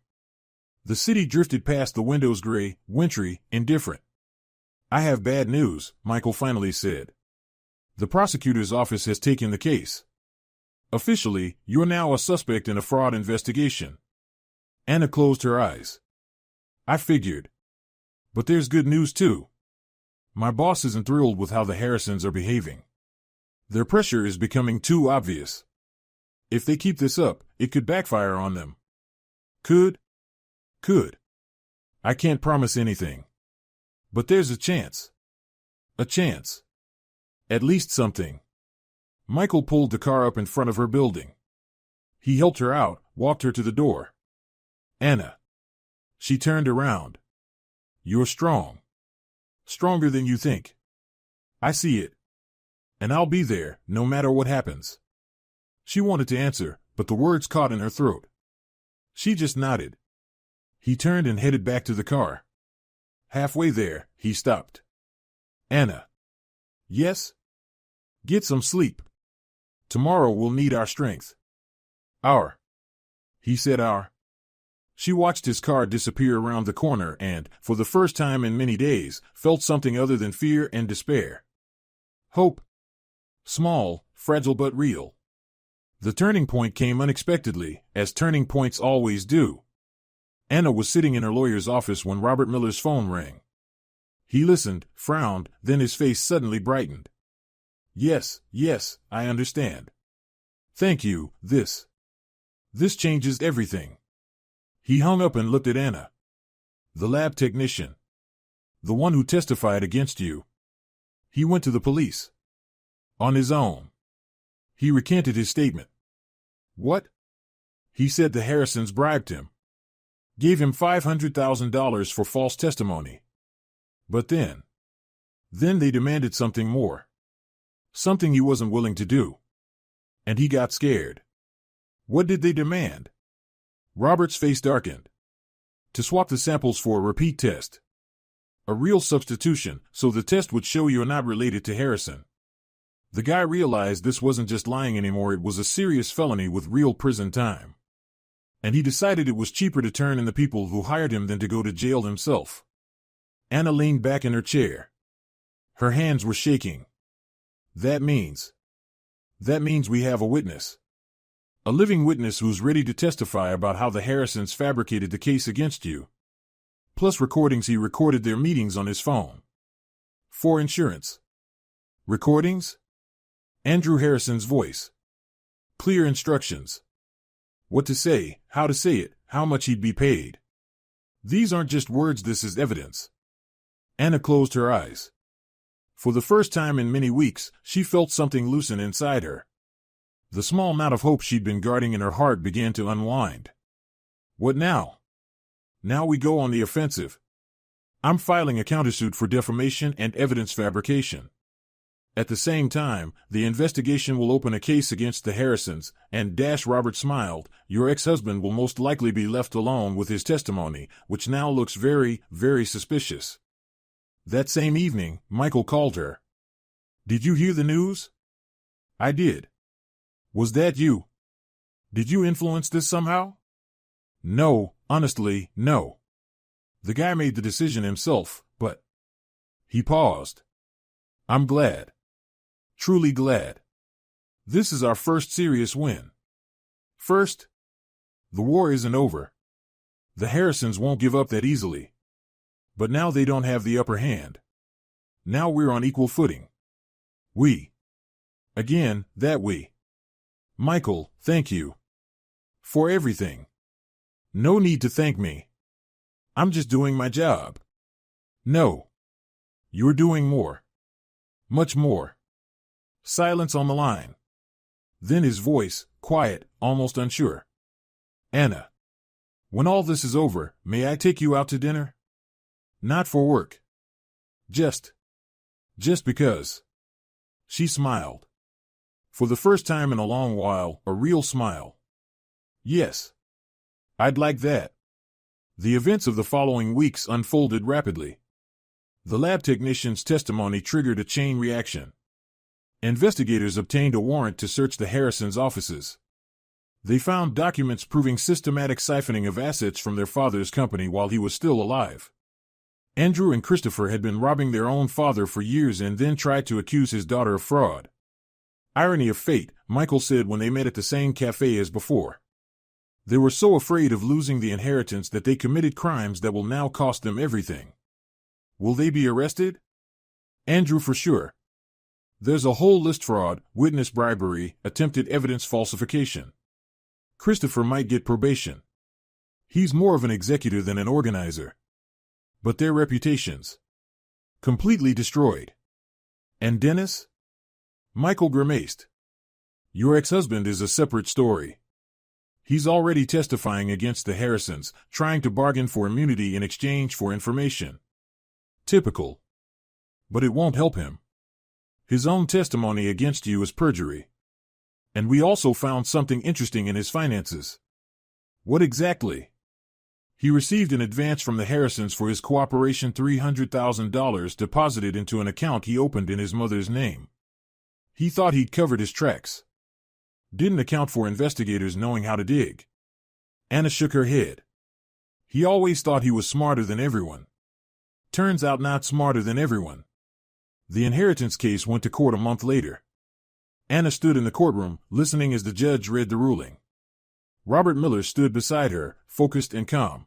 The city drifted past the windows, gray, wintry, indifferent. I have bad news, Michael finally said. The prosecutor's office has taken the case. Officially, you're now a suspect in a fraud investigation. Anna closed her eyes. I figured. But there's good news too. My boss isn't thrilled with how the Harrisons are behaving. Their pressure is becoming too obvious. If they keep this up, it could backfire on them. Could. I can't promise anything. But there's a chance. A chance. At least something. Michael pulled the car up in front of her building. He helped her out, walked her to the door. Anna. She turned around. You're strong. Stronger than you think. I see it. And I'll be there, no matter what happens. She wanted to answer, but the words caught in her throat. She just nodded. He turned and headed back to the car. Halfway there, he stopped. Anna. Yes? Get some sleep. Tomorrow we'll need our strength. Our. He said our. She watched his car disappear around the corner and, for the first time in many days, felt something other than fear and despair. Hope. Small, fragile but real. The turning point came unexpectedly, as turning points always do. Anna was sitting in her lawyer's office when Robert Miller's phone rang. He listened, frowned, then his face suddenly brightened. Yes, I understand. Thank you, this changes everything. He hung up and looked at Anna. The lab technician. The one who testified against you. He went to the police. On his own. He recanted his statement. What? He said the Harrisons bribed him. Gave him $500,000 for false testimony. But then they demanded something more. Something he wasn't willing to do. And he got scared. What did they demand? Robert's face darkened. To swap the samples for a repeat test. A real substitution, so the test would show you're not related to Harrison. The guy realized this wasn't just lying anymore, it was a serious felony with real prison time. And he decided it was cheaper to turn in the people who hired him than to go to jail himself. Anna leaned back in her chair. Her hands were shaking. That means we have a witness. A living witness who's ready to testify about how the Harrisons fabricated the case against you. Plus recordings he recorded their meetings on his phone. For insurance. Recordings? Andrew Harrison's voice. Clear instructions. What to say, how to say it, how much he'd be paid. These aren't just words, this is evidence. Anna closed her eyes. For the first time in many weeks, she felt something loosen inside her. The small amount of hope she'd been guarding in her heart began to unwind. What now? Now we go on the offensive. I'm filing a countersuit for defamation and evidence fabrication. At the same time, the investigation will open a case against the Harrisons, and Robert smiled, your ex-husband will most likely be left alone with his testimony, which now looks very, very suspicious. That same evening, Michael called her. Did you hear the news? I did. Was that you? Did you influence this somehow? No, honestly, no. The guy made the decision himself, but... He paused. I'm glad. Truly glad. This is our first serious win. First, the war isn't over. The Harrisons won't give up that easily. But now they don't have the upper hand. Now we're on equal footing. We. Again, that we. Michael, thank you. For everything. No need to thank me. I'm just doing my job. No. You're doing more. Much more. Silence on the line. Then his voice, quiet, almost unsure. Anna. When all this is over, may I take you out to dinner? Not for work. Just because. She smiled. For the first time in a long while, a real smile. Yes. I'd like that. The events of the following weeks unfolded rapidly. The lab technician's testimony triggered a chain reaction. Investigators obtained a warrant to search the Harrisons' offices. They found documents proving systematic siphoning of assets from their father's company while he was still alive. Andrew and Christopher had been robbing their own father for years and then tried to accuse his daughter of fraud. Irony of fate, Michael said when they met at the same cafe as before. They were so afraid of losing the inheritance that they committed crimes that will now cost them everything. Will they be arrested? Andrew for sure. There's a whole list: fraud, witness bribery, attempted evidence falsification. Christopher might get probation. He's more of an executor than an organizer. But their reputations? Completely destroyed. And Dennis? Michael grimaced. Your ex-husband is a separate story. He's already testifying against the Harrisons, trying to bargain for immunity in exchange for information. Typical. But it won't help him. His own testimony against you is perjury. And we also found something interesting in his finances. What exactly? He received an advance from the Harrisons for his cooperation, $300,000 deposited into an account he opened in his mother's name. He thought he'd covered his tracks. Didn't account for investigators knowing how to dig. Anna shook her head. He always thought he was smarter than everyone. Turns out not smarter than everyone. The inheritance case went to court a month later. Anna stood in the courtroom, listening as the judge read the ruling. Robert Miller stood beside her, focused and calm.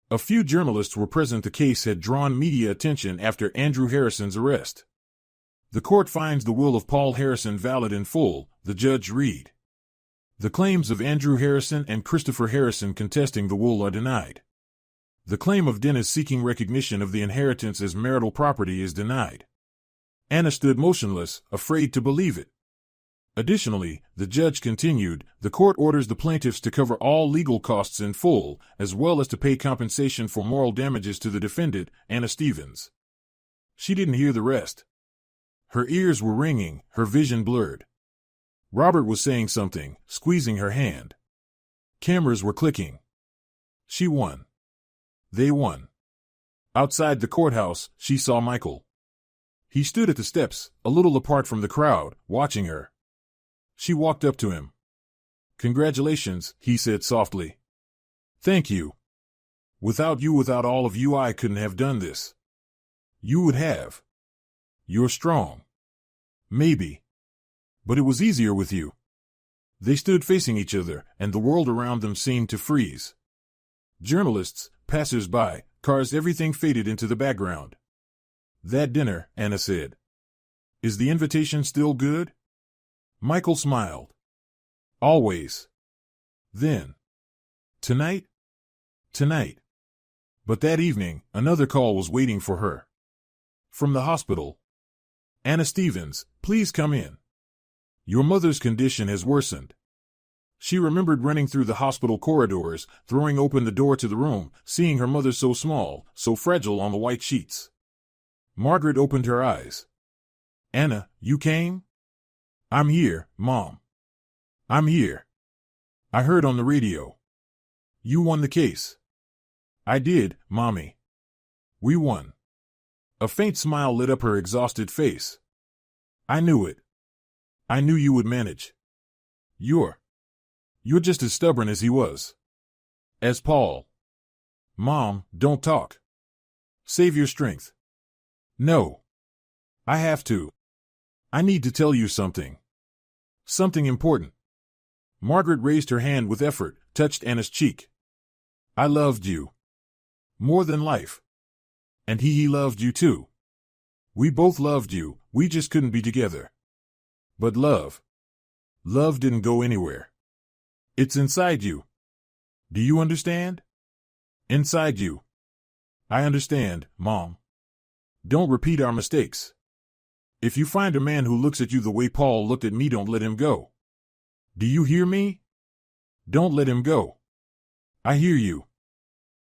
A few journalists were present. The case had drawn media attention after Andrew Harrison's arrest. The court finds the will of Paul Harrison valid in full, the judge read. The claims of Andrew Harrison and Christopher Harrison contesting the will are denied. The claim of Dennis seeking recognition of the inheritance as marital property is denied. Anna stood motionless, afraid to believe it. Additionally, the judge continued, the court orders the plaintiffs to cover all legal costs in full, as well as to pay compensation for moral damages to the defendant, Anna Stevens. She didn't hear the rest. Her ears were ringing, her vision blurred. Robert was saying something, squeezing her hand. Cameras were clicking. She won. They won. Outside the courthouse, she saw Michael. He stood at the steps, a little apart from the crowd, watching her. She walked up to him. Congratulations, he said softly. Thank you. Without you, without all of you, I couldn't have done this. You would have. You're strong. Maybe. But it was easier with you. They stood facing each other, and the world around them seemed to freeze. Journalists, passers-by, cars, everything faded into the background. That dinner, Anna said. Is the invitation still good? Michael smiled. Always. Then. Tonight? Tonight. But that evening, another call was waiting for her. From the hospital. Anna Stevens, please come in. Your mother's condition has worsened. She remembered running through the hospital corridors, throwing open the door to the room, seeing her mother so small, so fragile on the white sheets. Margaret opened her eyes. Anna, you came? I'm here, Mom. I'm here. I heard on the radio. You won the case. I did, Mommy. We won. A faint smile lit up her exhausted face. I knew it. I knew you would manage. You're just as stubborn as he was. As Paul. Mom, don't talk. Save your strength. No. I have to. I need to tell you something. Something important. Margaret raised her hand with effort, touched Anna's cheek. I loved you. More than life. And he loved you too. We both loved you, we just couldn't be together. But love didn't go anywhere. It's inside you. Do you understand? Inside you. I understand, Mom. Don't repeat our mistakes. If you find a man who looks at you the way Paul looked at me, don't let him go. Do you hear me? Don't let him go. I hear you.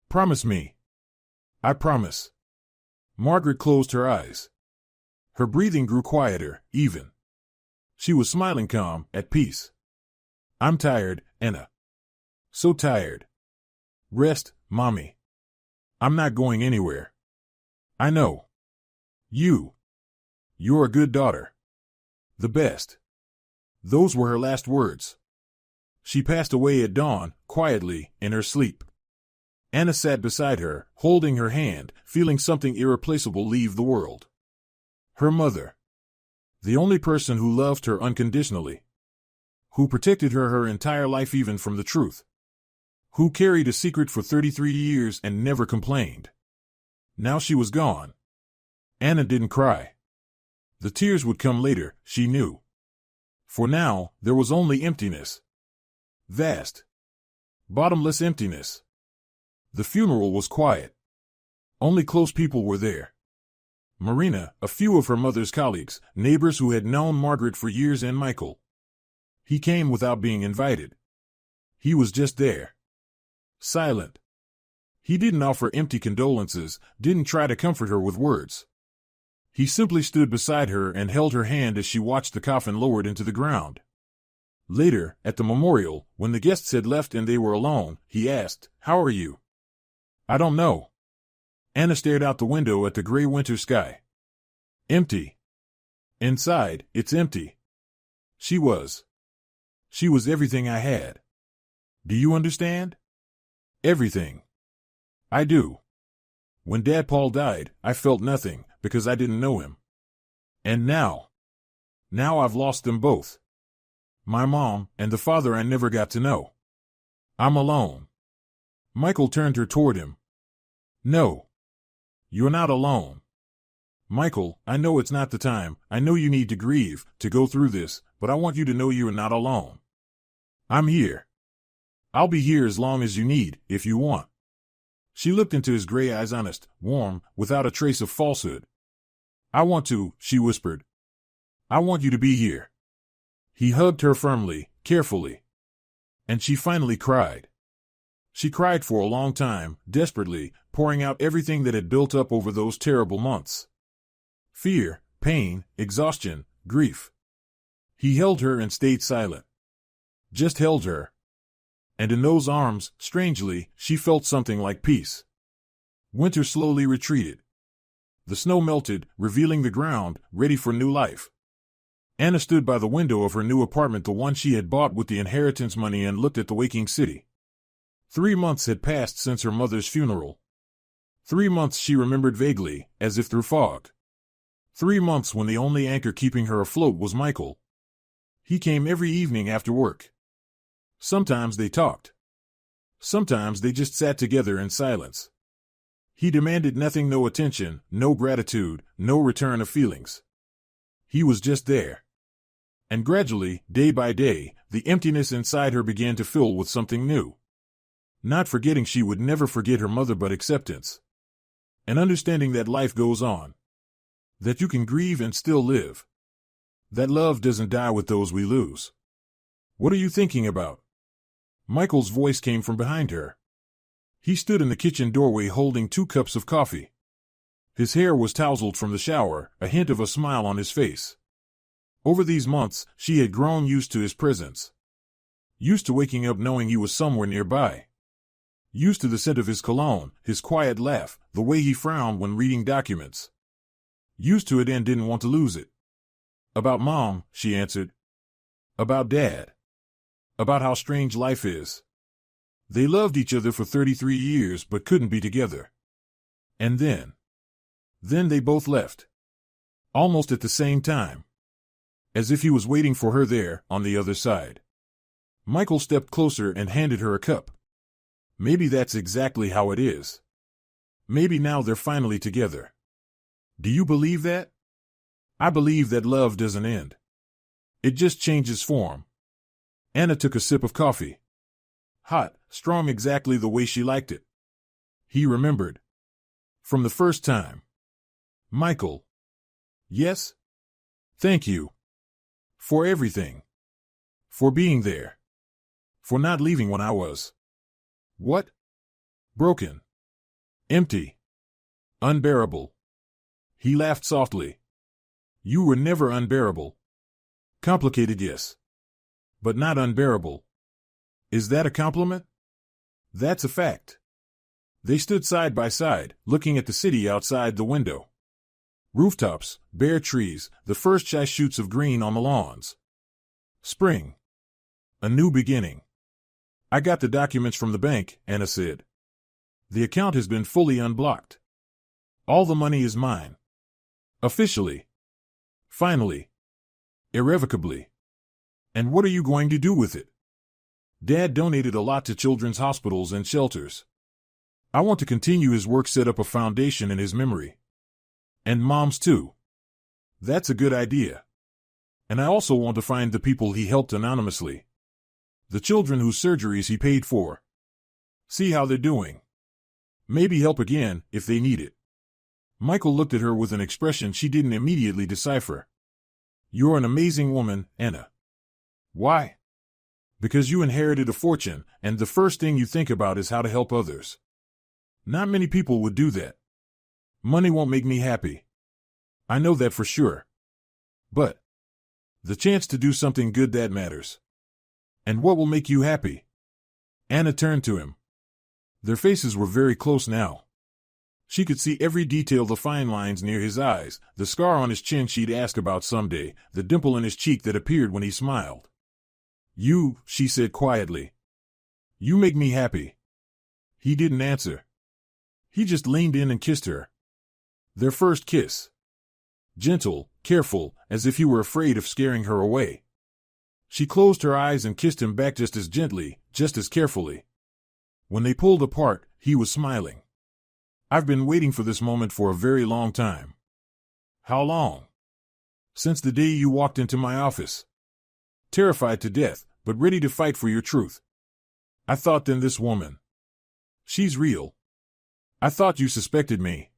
Promise me. I promise. Margaret closed her eyes. Her breathing grew quieter, even. She was smiling calm, at peace. I'm tired, Anna. So tired. Rest, Mommy. I'm not going anywhere. I know. You're a good daughter. The best. Those were her last words. She passed away at dawn, quietly, in her sleep. Anna sat beside her, holding her hand, feeling something irreplaceable leave the world. Her mother. The only person who loved her unconditionally. Who protected her entire life even from the truth. Who carried a secret for 33 years and never complained. Now she was gone. Anna didn't cry. The tears would come later, she knew. For now, there was only emptiness. Vast. Bottomless emptiness. The funeral was quiet. Only close people were there. Marina, a few of her mother's colleagues, neighbors who had known Margaret for years, and Michael. He came without being invited. He was just there. Silent. He didn't offer empty condolences, didn't try to comfort her with words. He simply stood beside her and held her hand as she watched the coffin lowered into the ground. Later, at the memorial, when the guests had left and they were alone, he asked, "How are you?" "I don't know." Anna stared out the window at the gray winter sky. Empty. Inside, it's empty. She was everything I had. Do you understand? Everything. I do. When Dad Paul died, I felt nothing, because I didn't know him. And now I've lost them both. My mom, and the father I never got to know. I'm alone. Michael turned her toward him. No. You're not alone. Michael, I know it's not the time, I know you need to grieve, to go through this, but I want you to know you're not alone. I'm here. I'll be here as long as you need, if you want. She looked into his gray eyes, honest, warm, without a trace of falsehood. I want to, she whispered. I want you to be here. He hugged her firmly, carefully. And she finally cried. She cried for a long time, desperately, pouring out everything that had built up over those terrible months. Fear, pain, exhaustion, grief. He held her and stayed silent. Just held her. And in those arms, strangely, she felt something like peace. Winter slowly retreated. The snow melted, revealing the ground, ready for new life. Anna stood by the window of her new apartment, the one she had bought with the inheritance money, and looked at the waking city. 3 months had passed since her mother's funeral. 3 months she remembered vaguely, as if through fog. 3 months when the only anchor keeping her afloat was Michael. He came every evening after work. Sometimes they talked. Sometimes they just sat together in silence. He demanded nothing, no attention, no gratitude, no return of feelings. He was just there. And gradually, day by day, the emptiness inside her began to fill with something new. Not forgetting she would never forget her mother, but acceptance. An understanding that life goes on. That you can grieve and still live. That love doesn't die with those we lose. What are you thinking about? Michael's voice came from behind her. He stood in the kitchen doorway holding 2 cups of coffee. His hair was tousled from the shower, a hint of a smile on his face. Over these months, she had grown used to his presence. Used to waking up knowing he was somewhere nearby. Used to the scent of his cologne, his quiet laugh, the way he frowned when reading documents. Used to it and didn't want to lose it. About Mom, she answered. About Dad. About how strange life is. They loved each other for 33 years but couldn't be together. And then they both left. Almost at the same time. As if he was waiting for her there, on the other side. Michael stepped closer and handed her a cup. Maybe that's exactly how it is. Maybe now they're finally together. Do you believe that? I believe that love doesn't end. It just changes form. Anna took a sip of coffee. Hot, strong, exactly the way she liked it. He remembered. From the first time. Michael. Yes? Thank you. For everything. For being there. For not leaving when I was. What? Broken. Empty. Unbearable. He laughed softly. You were never unbearable. Complicated, yes. But not unbearable. Is that a compliment? That's a fact. They stood side by side, looking at the city outside the window. Rooftops, bare trees, the first shy shoots of green on the lawns. Spring. A new beginning. I got the documents from the bank, Anna said. The account has been fully unblocked. All the money is mine. Officially. Finally. Irrevocably. And what are you going to do with it? Dad donated a lot to children's hospitals and shelters. I want to continue his work, set up a foundation in his memory. And Mom's too. That's a good idea. And I also want to find the people he helped anonymously. The children whose surgeries he paid for. See how they're doing. Maybe help again, if they need it. Michael looked at her with an expression she didn't immediately decipher. You're an amazing woman, Anna. Why? Because you inherited a fortune, and the first thing you think about is how to help others. Not many people would do that. Money won't make me happy. I know that for sure. But the chance to do something good, that matters. And what will make you happy? Anna turned to him. Their faces were very close now. She could see every detail, the fine lines near his eyes, the scar on his chin she'd ask about someday, the dimple in his cheek that appeared when he smiled. You, she said quietly. You make me happy. He didn't answer. He just leaned in and kissed her. Their first kiss. Gentle, careful, as if he were afraid of scaring her away. She closed her eyes and kissed him back just as gently, just as carefully. When they pulled apart, he was smiling. I've been waiting for this moment for a very long time. How long? Since the day you walked into my office. Terrified to death, but ready to fight for your truth. I thought then, this woman. She's real. I thought you suspected me.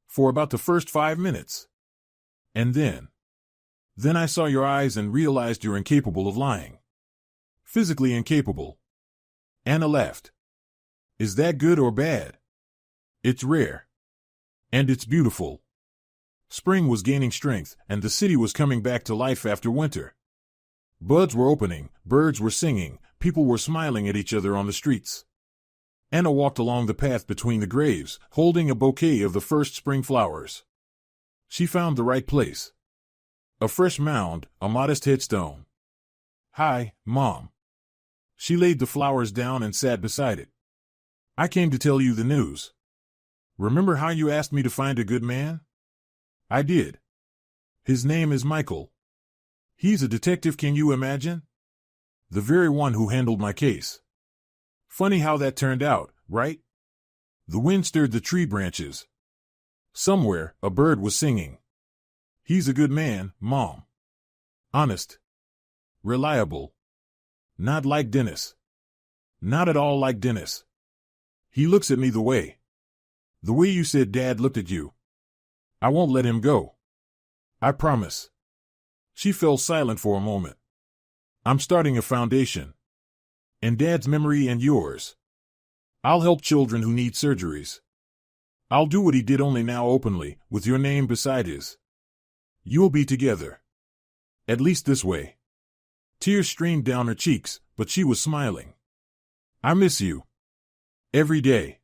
For about the first 5 minutes. And then I saw your eyes and realized you're incapable of lying. Physically incapable. Anna laughed. Is that good or bad? It's rare. And it's beautiful. Spring was gaining strength, and the city was coming back to life after winter. Buds were opening, birds were singing, people were smiling at each other on the streets. Anna walked along the path between the graves, holding a bouquet of the first spring flowers. She found the right place. A fresh mound, a modest headstone. Hi, Mom. She laid the flowers down and sat beside it. I came to tell you the news. Remember how you asked me to find a good man? I did. His name is Michael. He's a detective, can you imagine? The very one who handled my case. Funny how that turned out, right? The wind stirred the tree branches. Somewhere, a bird was singing. He's a good man, Mom. Honest. Reliable. Not like Dennis. Not at all like Dennis. He looks at me the way you said Dad looked at you. I won't let him go. I promise. She fell silent for a moment. I'm starting a foundation. In Dad's memory and yours. I'll help children who need surgeries. I'll do what he did, only now openly, with your name beside his. You'll be together. At least this way. Tears streamed down her cheeks, but she was smiling. I miss you. Every day.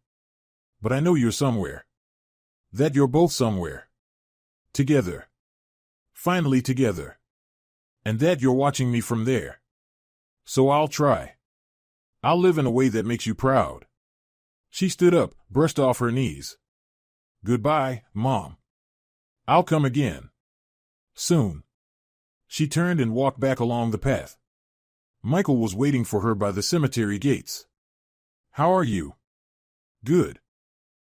But I know you're somewhere. That you're both somewhere. Together. Finally together. And that you're watching me from there. So I'll try. I'll live in a way that makes you proud. She stood up, brushed off her knees. Goodbye, Mom. I'll come again. Soon. She turned and walked back along the path. Michael was waiting for her by the cemetery gates. How are you? Good.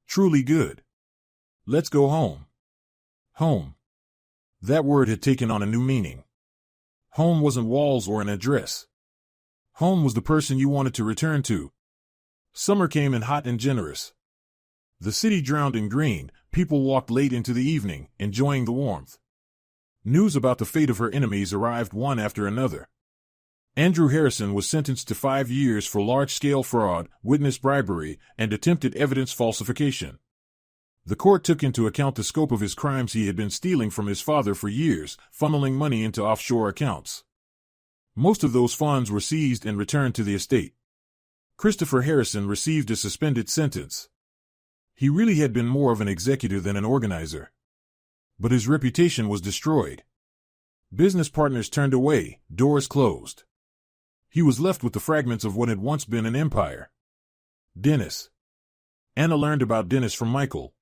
Truly good. Let's go home. Home. That word had taken on a new meaning. Home wasn't walls or an address. Home was the person you wanted to return to. Summer came in hot and generous. The city drowned in green, people walked late into the evening, enjoying the warmth. News about the fate of her enemies arrived one after another. Andrew Harrison was sentenced to 5 years for large-scale fraud, witness bribery, and attempted evidence falsification. The court took into account the scope of his crimes. He had been stealing from his father for years, funneling money into offshore accounts. Most of those funds were seized and returned to the estate. Christopher Harrison received a suspended sentence. He really had been more of an executive than an organizer. But his reputation was destroyed. Business partners turned away, doors closed. He was left with the fragments of what had once been an empire. Dennis. Anna learned about Dennis from Michael.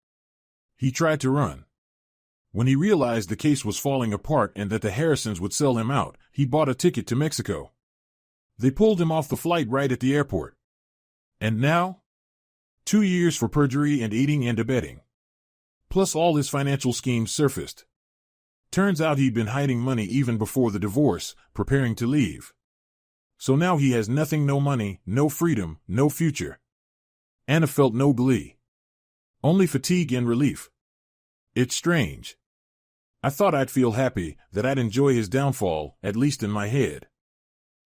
He tried to run. When he realized the case was falling apart and that the Harrisons would sell him out, he bought a ticket to Mexico. They pulled him off the flight right at the airport. And now? 2 years for perjury and aiding and abetting. Plus all his financial schemes surfaced. Turns out he'd been hiding money even before the divorce, preparing to leave. So now he has nothing, no money, no freedom, no future. Anna felt no glee. Only fatigue and relief. It's strange. I thought I'd feel happy, that I'd enjoy his downfall, at least in my head.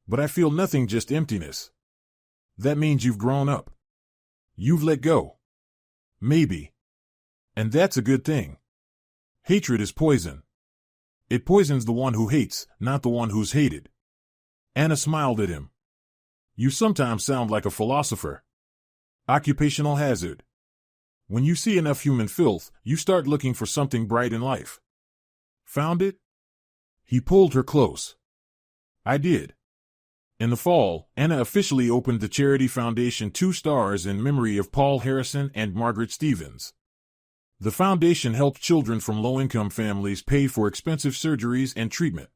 But I feel nothing, just emptiness. That means you've grown up. You've let go. Maybe. And that's a good thing. Hatred is poison. It poisons the one who hates, not the one who's hated. Anna smiled at him. You sometimes sound like a philosopher. Occupational hazard. When you see enough human filth, you start looking for something bright in life. Found it? He pulled her close. I did. In the fall, Anna officially opened the charity foundation 2 Stars in memory of Paul Harrison and Margaret Stevens. The foundation helped children from low-income families pay for expensive surgeries and treatment.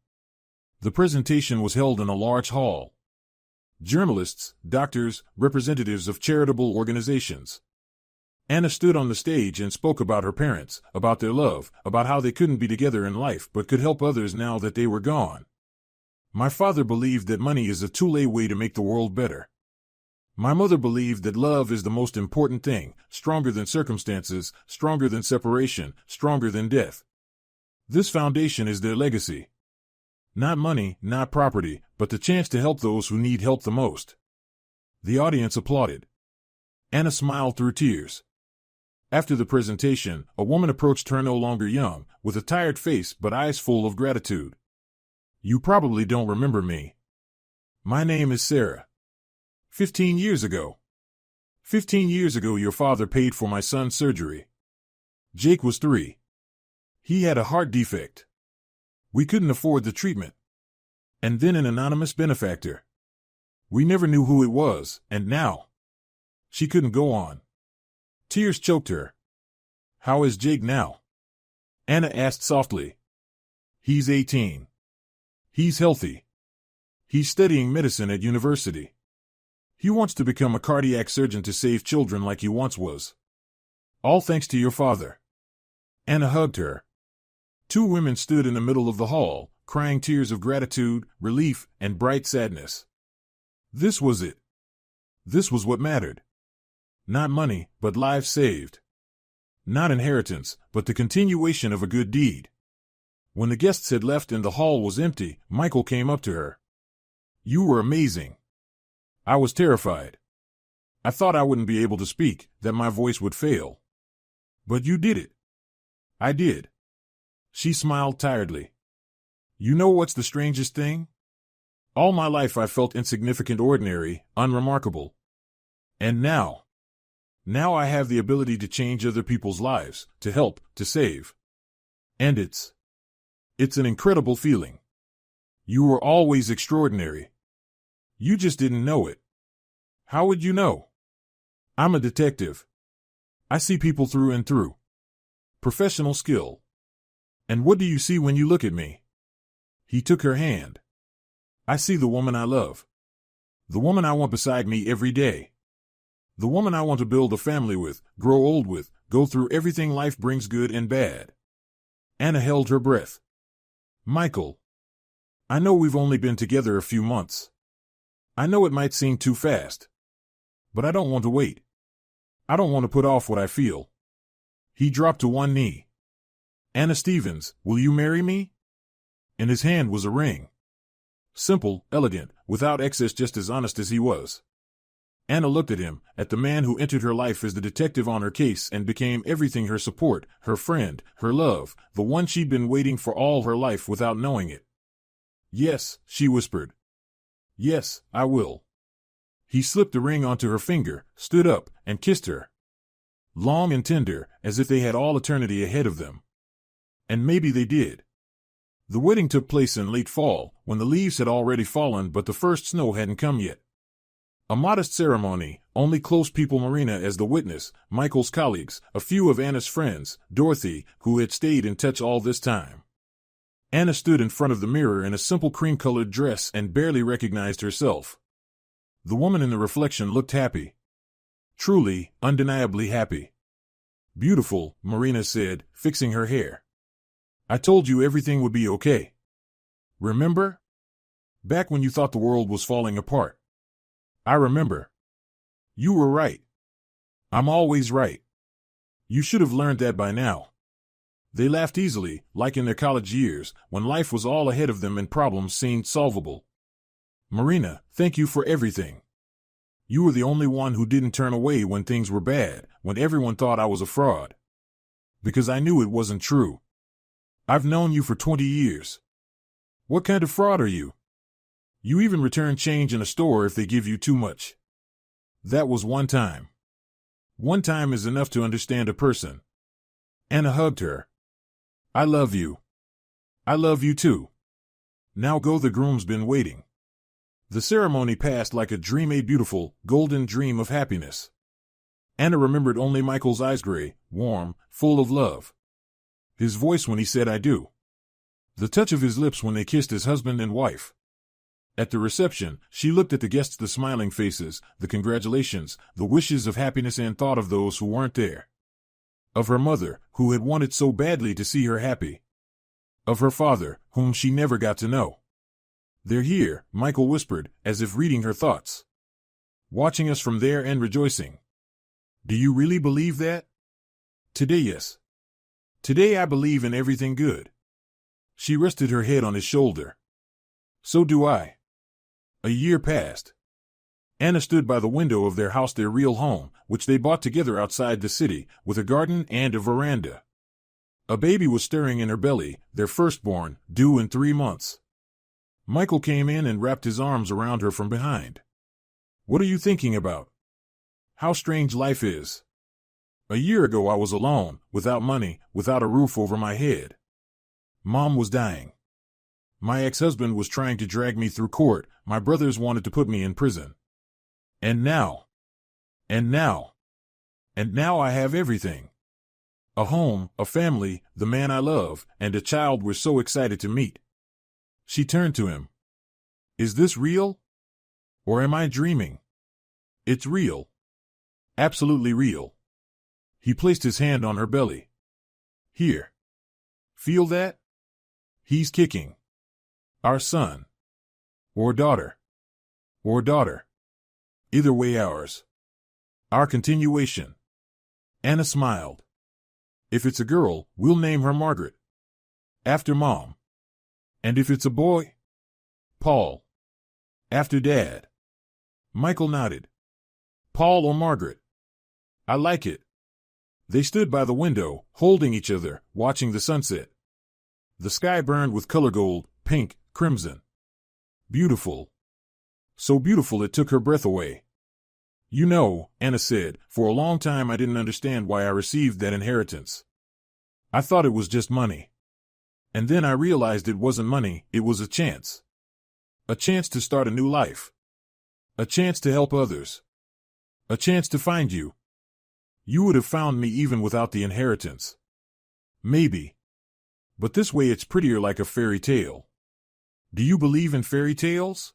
The presentation was held in a large hall. Journalists, doctors, representatives of charitable organizations. Anna stood on the stage and spoke about her parents, about their love, about how they couldn't be together in life but could help others now that they were gone. My father believed that money is a two-way way to make the world better. My mother believed that love is the most important thing, stronger than circumstances, stronger than separation, stronger than death. This foundation is their legacy. Not money, not property, but the chance to help those who need help the most. The audience applauded. Anna smiled through tears. After the presentation, a woman approached her, no longer young, with a tired face but eyes full of gratitude. You probably don't remember me. My name is Sarah. 15 years ago. 15 years ago your father paid for my son's surgery. Jake was 3. He had a heart defect. We couldn't afford the treatment. And then an anonymous benefactor. We never knew who it was, and now. She couldn't go on. Tears choked her. How is Jake now? Anna asked softly. He's 18. He's healthy. He's studying medicine at university. He wants to become a cardiac surgeon to save children like he once was. All thanks to your father. Anna hugged her. 2 women stood in the middle of the hall, crying tears of gratitude, relief, and bright sadness. This was it. This was what mattered. Not money, but lives saved. Not inheritance, but the continuation of a good deed. When the guests had left and the hall was empty, Michael came up to her. You were amazing. I was terrified. I thought I wouldn't be able to speak, that my voice would fail. But you did it. I did. She smiled tiredly. You know what's the strangest thing? All my life I felt insignificant, ordinary, unremarkable. And now I have the ability to change other people's lives, to help, to save. And it's an incredible feeling. You were always extraordinary. You just didn't know it. How would you know? I'm a detective. I see people through and through. Professional skill. And what do you see when you look at me? He took her hand. I see the woman I love. The woman I want beside me every day. The woman I want to build a family with, grow old with, go through everything life brings good and bad. Anna held her breath. Michael. I know we've only been together a few months. I know it might seem too fast. But I don't want to wait. I don't want to put off what I feel. He dropped to one knee. Anna Stevens, will you marry me? In his hand was a ring. Simple, elegant, without excess, just as honest as he was. Anna looked at him, at the man who entered her life as the detective on her case and became everything: her support, her friend, her love, the one she'd been waiting for all her life without knowing it. Yes, she whispered. Yes, I will. He slipped the ring onto her finger, stood up, and kissed her. Long and tender, as if they had all eternity ahead of them. And maybe they did. The wedding took place in late fall, when the leaves had already fallen but the first snow hadn't come yet. A modest ceremony, only close people, Marina as the witness, Michael's colleagues, a few of Anna's friends, Dorothy, who had stayed in touch all this time. Anna stood in front of the mirror in a simple cream-colored dress and barely recognized herself. The woman in the reflection looked happy. Truly, undeniably happy. Beautiful, Marina said, fixing her hair. I told you everything would be okay. Remember? Back when you thought the world was falling apart. I remember. You were right. I'm always right. You should have learned that by now. They laughed easily, like in their college years, when life was all ahead of them and problems seemed solvable. Marina, thank you for everything. You were the only one who didn't turn away when things were bad, when everyone thought I was a fraud. Because I knew it wasn't true. I've known you for 20 years. What kind of fraud are you? You even return change in a store if they give you too much. That was one time. One time is enough to understand a person. Anna hugged her. I love you. I love you too. Now go, the groom's been waiting. The ceremony passed like a dream, a beautiful, golden dream of happiness. Anna remembered only Michael's eyes, gray, warm, full of love. His voice when he said I do. The touch of his lips when they kissed as husband and wife. At the reception, she looked at the guests, the smiling faces, the congratulations, the wishes of happiness, and thought of those who weren't there. Of her mother, who had wanted so badly to see her happy. Of her father, whom she never got to know. They're here, Michael whispered, as if reading her thoughts. Watching us from there and rejoicing. Do you really believe that? Today, yes. Today I believe in everything good. She rested her head on his shoulder. So do I. A year passed. Anna stood by the window of their house, their real home, which they bought together outside the city, with a garden and a veranda. A baby was stirring in her belly, their firstborn, due in 3 months. Michael came in and wrapped his arms around her from behind. What are you thinking about? How strange life is. A year ago I was alone, without money, without a roof over my head. Mom was dying. My ex-husband was trying to drag me through court, my brothers wanted to put me in prison. And now I have everything. A home, a family, the man I love, and a child we're so excited to meet. She turned to him. Is this real? Or am I dreaming? It's real. Absolutely real. He placed his hand on her belly. Here. Feel that? He's kicking. Our son. Or daughter. Or daughter. Either way, ours. Our continuation. Anna smiled. If it's a girl, we'll name her Margaret. After Mom. And if it's a boy? Paul. After Dad. Michael nodded. Paul or Margaret. I like it. They stood by the window, holding each other, watching the sunset. The sky burned with color: gold, pink, crimson. Beautiful. So beautiful it took her breath away. You know, Anna said, for a long time I didn't understand why I received that inheritance. I thought it was just money. And then I realized it wasn't money, it was a chance. A chance to start a new life. A chance to help others. A chance to find you. You would have found me even without the inheritance. Maybe. But this way it's prettier, like a fairy tale. Do you believe in fairy tales?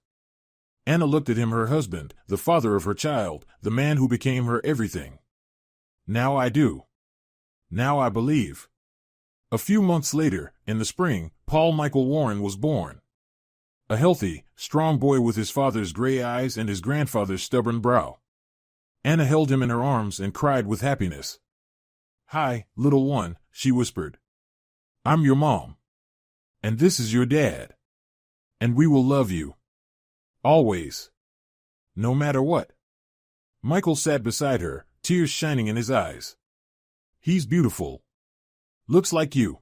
Anna looked at him, her husband, the father of her child, the man who became her everything. Now I do. Now I believe. A few months later, in the spring, Paul Michael Warren was born. A healthy, strong boy with his father's gray eyes and his grandfather's stubborn brow. Anna held him in her arms and cried with happiness. "Hi, little one," she whispered. "I'm your mom. And this is your dad. And we will love you. Always. No matter what." Michael sat beside her, tears shining in his eyes. "He's beautiful. Looks like you.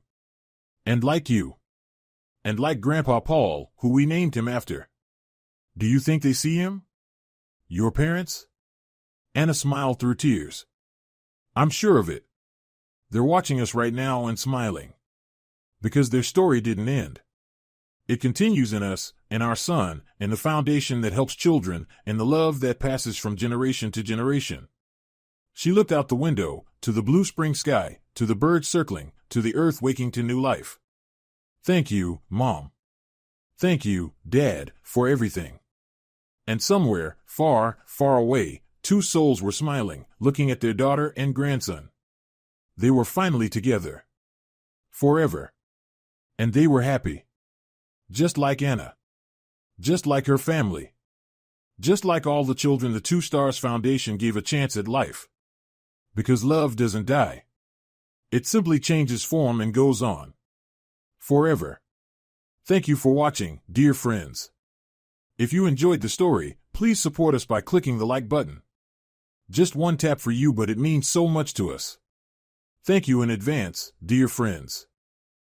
And like you. And like Grandpa Paul, who we named him after. Do you think they see him? Your parents?" Anna smiled through tears. "I'm sure of it. They're watching us right now and smiling. Because their story didn't end. It continues in us, in our son, in the foundation that helps children, in the love that passes from generation to generation." She looked out the window, to the blue spring sky, to the birds circling, to the earth waking to new life. "Thank you, Mom. Thank you, Dad, for everything." And somewhere, far, far away, two souls were smiling, looking at their daughter and grandson. They were finally together. Forever. And they were happy. Just like Anna. Just like her family. Just like all the children the Two Stars Foundation gave a chance at life. Because love doesn't die. It simply changes form and goes on. Forever. Thank you for watching, dear friends. If you enjoyed the story, please support us by clicking the like button. Just one tap for you, but it means so much to us. Thank you in advance, dear friends.